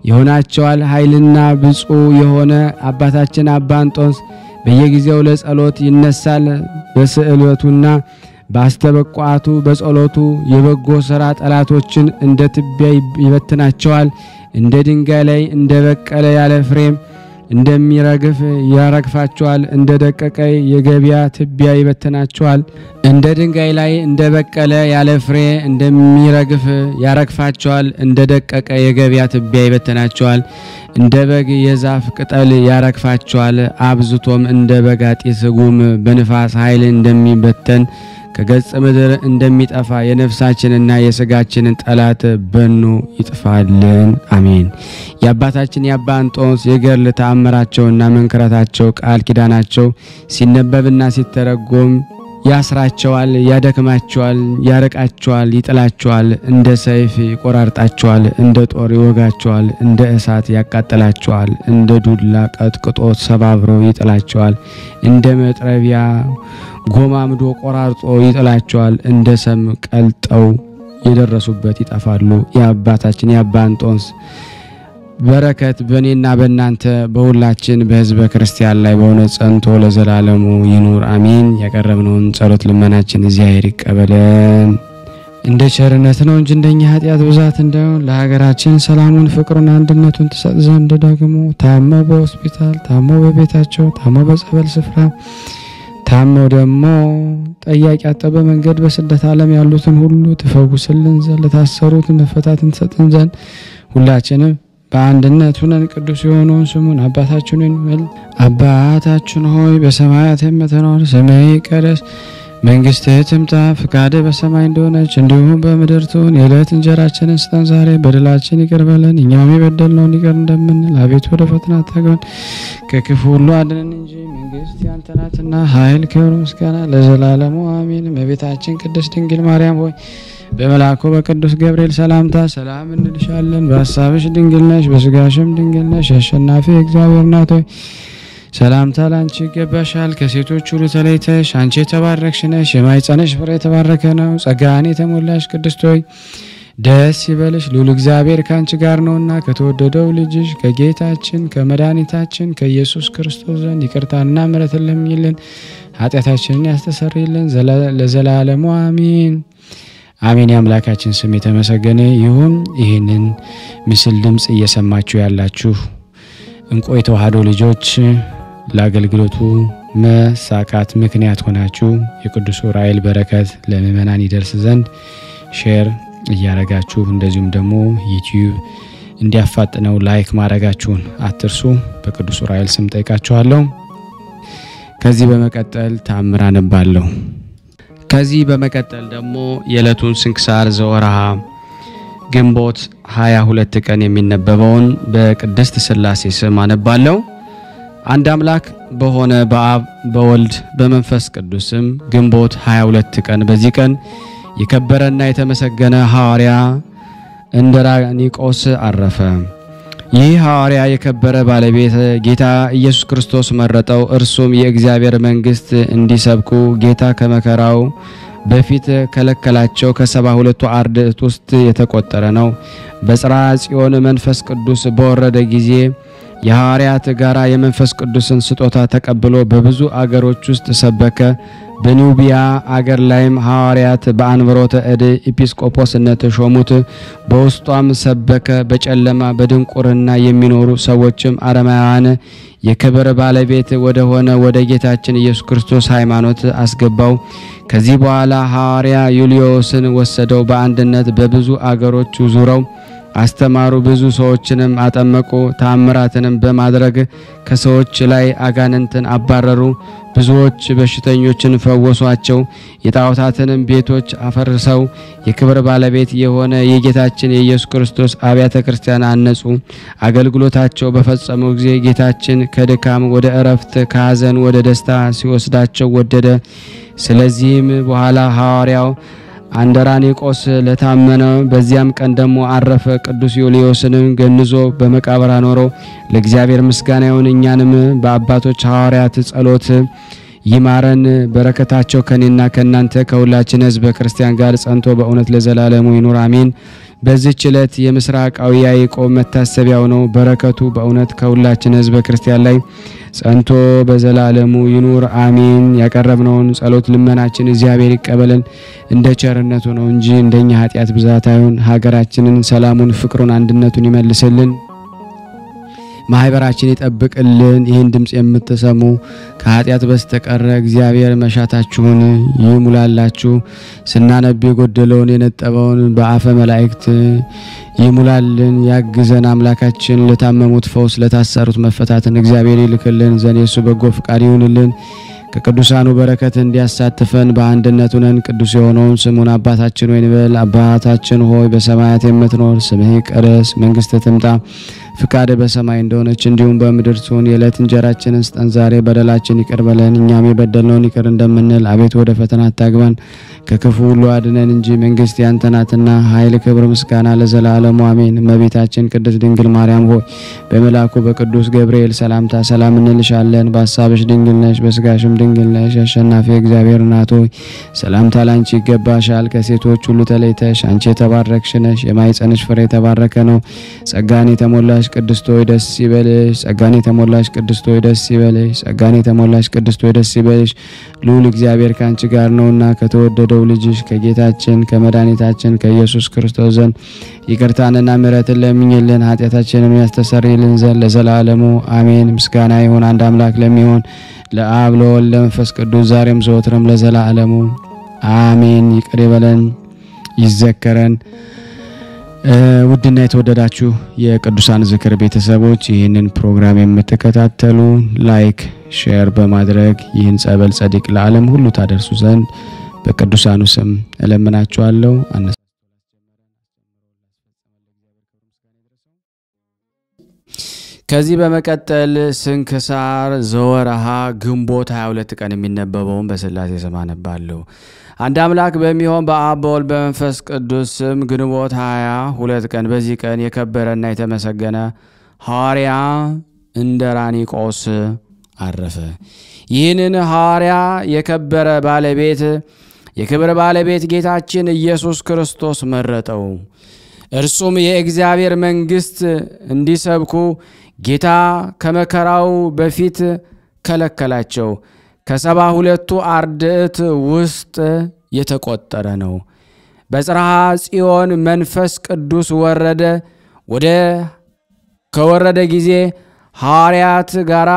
ይሆናቸዋል ኃይልና ብፁዕ የሆነ አባታችን አባ እንጦንስ በየጊዜው ለጸሎት ይነሳል በስዕለቱና ባስተበቋቱ በጸሎቱ የበጎ ሥራ ጠላቶችን እንደ ትቢያ ይበትናቸዋል እንደ ድንጋይ ላይ እንደ በቀለ ያለ ፍሬም እንደሚረግፍ ያረግፋቸዋል እንደ ደቀቀ የገቢያ ትቢያ ይበትናቸዋል እንደ ድንጋይ ላይ እንደ በቀለ ያለ ፍሬ እንደሚረግፍ ያረግፋቸዋል እንደ ደቀቀ የገቢያ ትቢያ ይበትናቸዋል እንደ በግ የዛፍ ቅጠል ያረግፋቸዋል አብዝቶም እንደ በጋጢስ ጉም በንፋስ ኃይል እንደሚበተን ከገጽ ምድር እንደሚጠፋ የነፍሳችንና የሥጋችንን ጠላት በኑ ይጥፋልን አሜን የአባታችን የአባ እንጦንስ የገድል ተአምራቸውና መንከራታቸው ቃል ኪዳናቸው ሲነበብና ሲተረጎም ያስራቸዋል ያደክማቸዋል ያረቃቸዋል ይጥላቸዋል እንደ ሰይፍ ይቆራርጣቸዋል እንደ ጦር ይወጋቸዋል እንደ እሳት ያቃጥላቸዋል እንደ ዱላ ቀጥቅጦ ሰባብሮ ይጥላቸዋል እንደ መጥረቢያ ጎማምዶ ቆራርጦ ይጥላቸዋል እንደ ሰም ቀልጠው የደረሱበት ይጠፋሉ የአባታችን የአባ እንጦንስ በረከት በእኔና በእናንተ በሁላችን በሕዝበ ክርስቲያን ላይ በእውነት ጸንቶ ለዘላለሙ ይኑር አሜን ያቀረብነውን ጸሎት ልመናችን እግዚአብሔር ይቀበለን እንደ ቸርነት ነው እንጂ እንደኛ ኃጢአት ብዛት እንደሆነ ለሀገራችን ሰላሙን ፍቅሩን አንድነቱን ተሰጥ ዘንድ ደግሞ ታመው በሆስፒታል ታመው በቤታቸው ታመው በጸበል ስፍራ ታመው ደግሞ ጠያቂ አጠበ መንገድ በስደት ዓለም ያሉትን ሁሉ ተፈውስልን ዘንድ ለታሰሩት መፈታትን ተሰጥን ዘንድ ሁላችንም በአንድነት ሆነን ቅዱስ የሆነውን ስሙን አባታችን ሆይ በሰማያት የምትኖር ስምህ ይቀደስ መንግስትህ ትምጣ ፈቃድህ በሰማይ እንደሆነች እንዲሁም በምድር ትሁን የዕለት እንጀራችንን ስጠን ዛሬ በደላችን ይቅር በለን እኛም የበደልነውን ይቅር እንደምንል አቤቱ ወደ ፈተና አታግባን ከክፉ ሁሉ አድነን እንጂ መንግስት ያንተ ናትና ኃይል ክብር ምስጋና ለዘላለሙ አሜን እመቤታችን ቅድስት ድንግል ማርያም ሆይ በመልአኩ በቅዱስ ገብርኤል ሰላምታ ሰላም እንልሻለን በሐሳብሽ ድንግል ነሽ በስጋሽም ድንግል ነሽ አሸናፊ እግዚአብሔር እናት ሆይ ሰላምታ ላንቺ ይገባሻል ከሴቶች ሁሉ ተለይተሽ አንቺ የተባረክሽ ነሽ የማኅፀንሽ ፍሬ የተባረከ ነው ጸጋን የተሞላሽ ቅድስት ሆይ ደስ ይበልሽ ልዑል እግዚአብሔር ካንቺ ጋር ነውና ከተወደደው ልጅሽ ከጌታችን ከመድኃኒታችን ከኢየሱስ ክርስቶስ ዘንድ ይቅርታና ምሕረትን ለምኝልን ኃጢአታችንን ያስተሰርይልን ለዘላለሙ አሜን አሜን የአምላካችን ስም የተመሰገነ ይሁን ይህንን ምስል ድምጽ እየሰማችሁ ያላችሁ እንቆይ ተዋህዶ ልጆች ለአገልግሎቱ መሳካት ምክንያት ሆናችሁ የቅዱስ ዑራኤል በረከት ለምእመናን ይደርስ ዘንድ ሼር እያረጋችሁ እንደዚሁም ደግሞ ዩቲዩብ እንዲያፋጥነው ላይክ ማድረጋችሁን አትርሱ በቅዱስ ዑራኤል ስም ጠይቃችኋለሁ ከዚህ በመቀጠል ተአምር አነባለሁ ከዚህ በመቀጠል ደግሞ የዕለቱን ስንክሳር ዘወርሃ ግንቦት 22 ቀን የሚነበበውን በቅድስት ሥላሴ ስም አነባለሁ አንድ አምላክ በሆነ በአብ በወልድ በመንፈስ ቅዱስም ግንቦት 22 ቀን በዚህ ቀን የከበረና የተመሰገነ ሐዋርያ እንድራኒቆስ አረፈ ይህ ሐዋርያ የከበረ ባለቤት ጌታ ኢየሱስ ክርስቶስ መረጠው እርሱም የእግዚአብሔር መንግስት እንዲሰብኩ ጌታ ከመከራው በፊት ከለከላቸው ከ72 አርድእት ውስጥ የተቆጠረ ነው በጽርሐ ጽዮን መንፈስ ቅዱስ በወረደ ጊዜ የሐዋርያት ጋራ የመንፈስ ቅዱስን ስጦታ ተቀብሎ በብዙ አገሮች ውስጥ ሰበከ በኑቢያ አገር ላይም ሐዋርያት በአንብሮተ እድ ኤጲስቆጶስነት ሾሙት በውስጧም ሰበከ በጨለማ በድንቁርና የሚኖሩ ሰዎችም አረማውያን የክብር ባለቤት ወደ ሆነ ወደ ጌታችን ኢየሱስ ክርስቶስ ሃይማኖት አስገባው ከዚህ በኋላ ሐዋርያ ዩልዮስን ወሰደው በአንድነት በብዙ አገሮች ዙረው አስተማሩ። ብዙ ሰዎችንም አጠመቁ። ተአምራትንም በማድረግ ከሰዎች ላይ አጋንንትን አባረሩ። ብዙዎች በሽተኞችን ፈወሷቸው። የጣዖታትንም ቤቶች አፈርሰው የክብር ባለቤት የሆነ የጌታችን የኢየሱስ ክርስቶስ አብያተ ክርስቲያን አነጹ። አገልግሎታቸው በፈጸሙ ጊዜ ጌታችን ከድካም ወደ እረፍት ከሐዘን ወደ ደስታ ሲወስዳቸው ወደደ። ስለዚህም በኋላ ሐዋርያው አንድራኒቆስ ለታመነ በዚያም ቀን ደግሞ አረፈ። ቅዱስ ዩልዮስንም ገንዞ በመቃብር አኖረው። ለእግዚአብሔር ምስጋና ይሁን። እኛንም በአባቶች ሐዋርያት ጸሎት ይማረን። በረከታቸው ከኔና ከናንተ ከሁላችን ሕዝበ ክርስቲያን ጋር ጸንቶ በእውነት ለዘላለሙ ይኑር አሜን። በዚህች ዕለት የምስራቃዊ ያዕቆብ መታሰቢያው ነው። በረከቱ በእውነት ከሁላችን ሕዝበ ክርስቲያን ላይ ጸንቶ በዘላለሙ ይኑር አሜን። ያቀረብነውን ጸሎት ልመናችን እግዚአብሔር ይቀበለን እንደ ቸርነቱ ነው እንጂ እንደኛ ኃጢአት ብዛት አይሁን። ሀገራችንን ሰላሙን፣ ፍቅሩን፣ አንድነቱን ይመልስልን። ማህበራችን ይጠብቅልን። ይህን ድምጽ የምትሰሙ ከኃጢአት በስተቀር እግዚአብሔር መሻታችሁን ይሙላላችሁ። ስናነብ የጎደለውን የነጠበውን በአፈ መላእክት ይሙላልን። ያግዘን አምላካችን። ለታመሙት ፈውስ፣ ለታሰሩት መፈታትን እግዚአብሔር ይልክልን ዘንድ የሱ በጎ ፍቃድ ይሁንልን። ከቅዱሳኑ በረከት እንዲያሳትፈን በአንድነት ሆነን ቅዱስ የሆነውን ስሙን አባታችን ሆይ እንበል። አባታችን ሆይ በሰማያት የምትኖር ስምህ ይቀደስ፣ መንግስትህ ትምጣ፣ ፍቃድህ በሰማይ እንደሆነች እንዲሁም በምድር ትሁን። የዕለት እንጀራችንን ስጠን ዛሬ፣ በደላችን ይቅር በለን እኛም የበደልነውን ይቅር እንደምንል፣ አቤቱ ወደ ፈተና አታግባን ከክፉ ሁሉ አድነን እንጂ መንግስት ያንተ ናትና ኃይል፣ ክብር፣ ምስጋና ለዘላለሙ አሜን። እመቤታችን ቅድስት ድንግል ማርያም ሆይ በመልአኩ በቅዱስ ገብርኤል ሰላምታ ሰላም እንልሻለን። በሐሳብሽ ድንግል ነሽ፣ በስጋሽም ድንግል ነሽ። አሸናፊ እግዚአብሔር እናት ሆይ ሰላምታ ላንቺ ይገባሻል። ከሴቶች ሁሉ ተለይተሽ አንቺ የተባረክሽ ነሽ፣ የማኅፀንሽ ፍሬ የተባረከ ነው። ጸጋን የተሞላሽ ቅድስት ሆይ ደስ ይበልሽ። ጸጋን የተሞላሽ ቅድስት ሆይ ደስ ይበልሽ። ጸጋን የተሞላሽ ቅድስት ሆይ ደስ ይበልሽ። ልዑል እግዚአብሔር ካንቺ ጋር ነውና ከተወደደው ልጅሽ ከጌታችን ከመድኃኒታችን ከኢየሱስ ክርስቶስ ዘንድ ይቅርታንና ምሕረትን ለምኝልን ኃጢአታችንን ያስተሰርይልን ዘንድ ለዘላለሙ አሜን። ምስጋና ይሁን አንድ አምላክ ለሚሆን ለአብ ለወልድ ለመንፈስ ቅዱስ ዛሬም ዘወትርም ለዘላለሙ አሜን። ይቅር ይበለን ይዘከረን። ውድና የተወደዳችሁ የቅዱሳን ዝክር ቤተሰቦች ይህንን ፕሮግራም የምትከታተሉ ላይክ፣ ሼር በማድረግ ይህን ጸበል ጸዲቅ ለዓለም ሁሉ ታደርሱ ዘንድ በቅዱሳኑ ስም እለምናችኋለሁ። ከዚህ በመቀጠል ስንክሳር ዘወርሃ ግንቦት 22 ቀን የሚነበበውን በስላሴ ስም አነባለሁ። አንድ አምላክ በሚሆን በአብ በወልድ በመንፈስ ቅዱስ ስም ግንቦት 22 ቀን በዚህ ቀን የከበረና የተመሰገነ ሐዋርያ እንድራኒቆስ አረፈ። ይህንን ሐዋርያ የከበረ ባለቤት የክብር ባለቤት ጌታችን ኢየሱስ ክርስቶስ መረጠው። እርሱም የእግዚአብሔር መንግስት እንዲሰብኩ ጌታ ከመከራው በፊት ከለከላቸው። ከ72 አርድእት ውስጥ የተቆጠረ ነው። በጽርሐ ጽዮን መንፈስ ቅዱስ ወረደ። ከወረደ ጊዜ ሐዋርያት ጋራ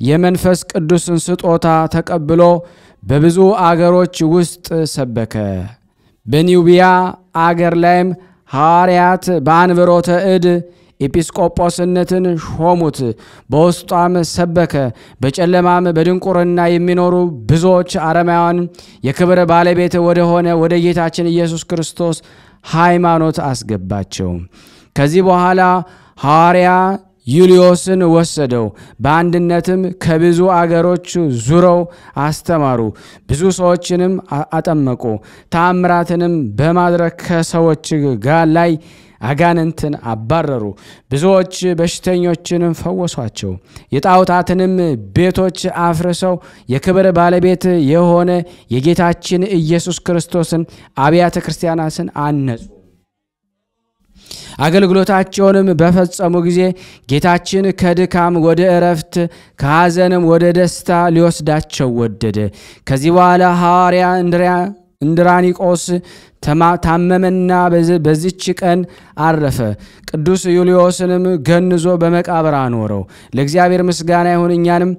የመንፈስ ቅዱስን ስጦታ ተቀብሎ በብዙ አገሮች ውስጥ ሰበከ። በኒውቢያ አገር ላይም ሐዋርያት በአንብሮተ እድ ኤጲስቆጶስነትን ሾሙት። በውስጧም ሰበከ። በጨለማም በድንቁርና የሚኖሩ ብዙዎች አረማውያን የክብር ባለቤት ወደሆነ ወደ ጌታችን ኢየሱስ ክርስቶስ ሃይማኖት አስገባቸው። ከዚህ በኋላ ሐዋርያ ዩልዮስን ወሰደው። በአንድነትም ከብዙ አገሮች ዙረው አስተማሩ። ብዙ ሰዎችንም አጠመቁ። ተአምራትንም በማድረግ ከሰዎች ጋር ላይ አጋንንትን አባረሩ። ብዙዎች በሽተኞችንም ፈወሷቸው። የጣዖታትንም ቤቶች አፍርሰው የክብር ባለቤት የሆነ የጌታችን ኢየሱስ ክርስቶስን አብያተ ክርስቲያናትን አነጹ። አገልግሎታቸውንም በፈጸሙ ጊዜ ጌታችን ከድካም ወደ እረፍት ከሐዘንም ወደ ደስታ ሊወስዳቸው ወደደ። ከዚህ በኋላ ሐዋርያ እንድራኒቆስ ታመመና በዚች ቀን አረፈ። ቅዱስ ዩልዮስንም ገንዞ በመቃብር አኖረው። ለእግዚአብሔር ምስጋና ይሁን። እኛንም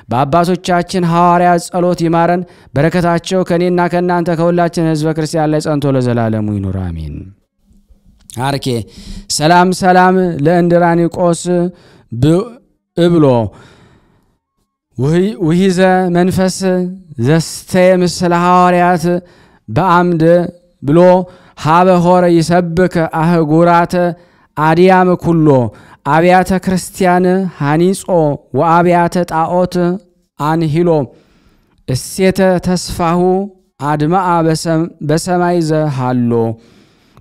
በአባቶቻችን ሐዋርያ ጸሎት ይማረን። በረከታቸው ከኔና ከናንተ ከሁላችን ሕዝበ ክርስቲያን ላይ ጸንቶ ለዘላለሙ ይኑር አሜን። አርኬ ሰላም ሰላም ለእንድራኒቆስ ብሎ ውሂዘ መንፈስ ዘስተ ምስለ ሐዋርያት በአምድ ብሎ ሀበ ሆረ ይሰብክ አህጉራተ አዲያም ኩሎ አብያተ ክርስቲያን ሃኒጾ ወአብያተ ጣዖት አንሂሎ እሴተ ተስፋሁ አድማአ በሰማይ ዘሃሎ።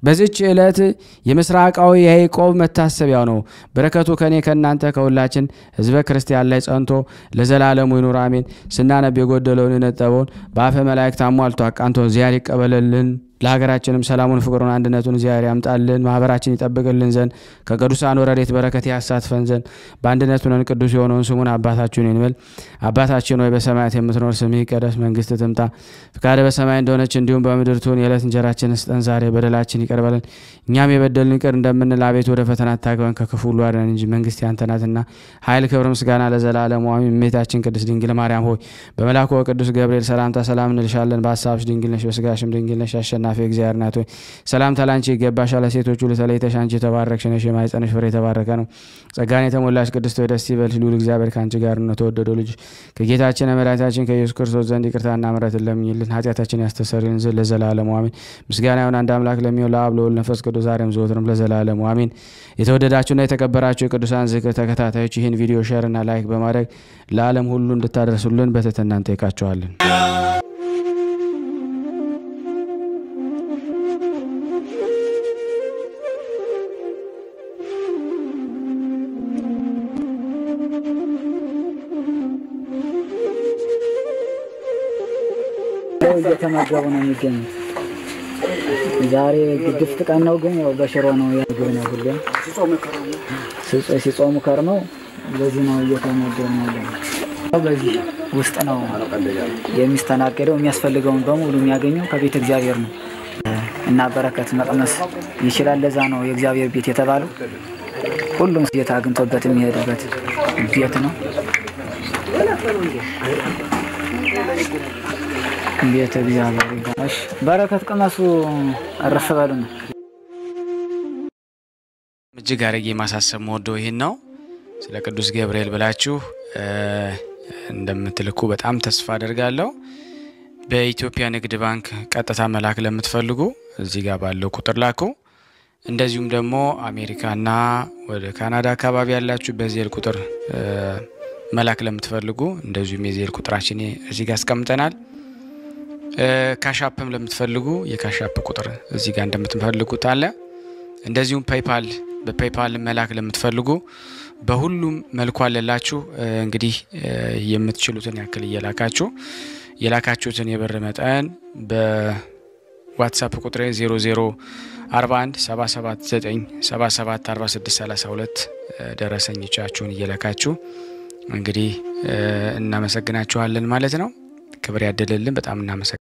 በዚች ዕለት የምስራቃዊ ያዕቆብ መታሰቢያው ነው። በረከቱ ከኔ ከናንተ ከሁላችን ህዝበ ክርስቲያን ላይ ጸንቶ ለዘላለሙ ይኑር አሜን። ስናነብ የጎደለውን የነጠበውን በአፈ መላእክት አሟልቶ አቃንቶ እግዚአብሔር ይቀበልልን። ለሀገራችንም ሰላሙን ፍቅሩን አንድነቱን እግዚአብሔር ያምጣልን። ማህበራችን ይጠብቅልን ዘንድ ከቅዱሳን ወረዴት በረከት ያሳትፈን ዘንድ በአንድነት ሆነን ቅዱስ የሆነውን ስሙን አባታችን እንበል። አባታችን ሆይ በሰማያት የምትኖር ስምህ ይቀደስ፣ መንግስትህ ትምጣ፣ ፈቃድህ በሰማይ እንደሆነች እንዲሁም በምድር ትሁን። የዕለት እንጀራችንን ስጠን ዛሬ፣ በደላችን ይቅር በለን እኛም የበደልን ይቅር እንደምንል፣ አቤቱ ወደ ፈተና አታግባን ከክፉ ሁሉ አድነን እንጂ መንግስት ያንተ ናትና ኃይል፣ ክብር፣ ምስጋና ለዘላለሙ አሜን። እመቤታችን ቅድስት ድንግል ማርያም ሆይ በመልአኩ በቅዱስ ገብርኤል ሰላምታ ሰላም እንልሻለን። በሐሳብሽ ድንግል ነሽ፣ በስጋሽም ድንግል ነሽ። አሸናፊ እግዚአብሔር ናት ሆይ ሰላምታ ላንቺ ይገባሻል። ሴቶች ሁሉ ተለይተሽ አንቺ የተባረክሽ ነሽ፣ የማኅፀንሽ ፍሬ የተባረከ ነው። ጸጋን የተሞላሽ ቅድስት ሆይ ደስ ይበልሽ፣ ልዑል እግዚአብሔር ከአንቺ ጋር ነው። ተወደደው ልጅ ከጌታችን መድኃኒታችን ከኢየሱስ ክርስቶስ ዘንድ ይቅርታና ምሕረትን ለምኝልን ኃጢአታችን ያስተሰርይልን ዘንድ ለዘላለሙ አሜን። ምስጋና ይሁን አንድ አምላክ ለሚሆን ለአብ ለወልድ ለመንፈስ ቅዱስ ዛሬም ዘወትርም ለዘላለሙ አሜን። የተወደዳችሁና የተከበራችሁ የቅዱሳን ዝክር ተከታታዮች ይህን ቪዲዮ ሼር እና ላይክ በማድረግ ለዓለም ሁሉ እንድታደርሱልን በትህትና እንጠይቃችኋለን። እየተመገቡ ነው የሚገኙት። ዛሬ ግድፍት ቀን ነው፣ ግን ያው በሽሮ ነው ያገኘ ነው ሁሉ ሲጾሙ ከርመው በዚህ ነው እየተመገቡ ነው። በዚህ ውስጥ ነው የሚስተናገደው። የሚያስፈልገውን በሙሉ የሚያገኘው ከቤተ እግዚአብሔር ነው እና በረከት መቅመስ ይችላል። ለዛ ነው የእግዚአብሔር ቤት የተባለው። ሁሉም ጌታ አግኝቶበት የሚሄድበት ቤት ነው። ቤተ እግዚአብሔር ይባርክ። በረከት ቅመሱ፣ አረፍ በሉ ነው። እጅግ አድርጌ ማሳሰብ ወዶ ይሄን ነው። ስለ ቅዱስ ገብርኤል ብላችሁ እንደምትልኩ በጣም ተስፋ አደርጋለሁ። በኢትዮጵያ ንግድ ባንክ ቀጥታ መላክ ለምትፈልጉ እዚህ ጋር ባለው ቁጥር ላኩ። እንደዚሁም ደግሞ አሜሪካና ወደ ካናዳ አካባቢ ያላችሁ በዚህ ቁጥር መላክ ለምትፈልጉ እንደዚሁም የዚህ ቁጥራችን እዚህ ጋር አስቀምጠናል። ካሻፕም ለምትፈልጉ የካሻፕ ቁጥር እዚህ ጋር እንደምትፈልጉት አለ። እንደዚሁም በፔይፓል መላክ ለምትፈልጉ በሁሉም መልኩ አለላችሁ። እንግዲህ የምትችሉትን ያክል እየላካችሁ የላካችሁትን የብር መጠን በዋትስአፕ ቁጥሬ 0041 779 77 46 32 ደረሰኞቻችሁን እየላካችሁ እንግዲህ እናመሰግናችኋለን ማለት ነው። ክብር ያደለልን። በጣም እናመሰግናለን።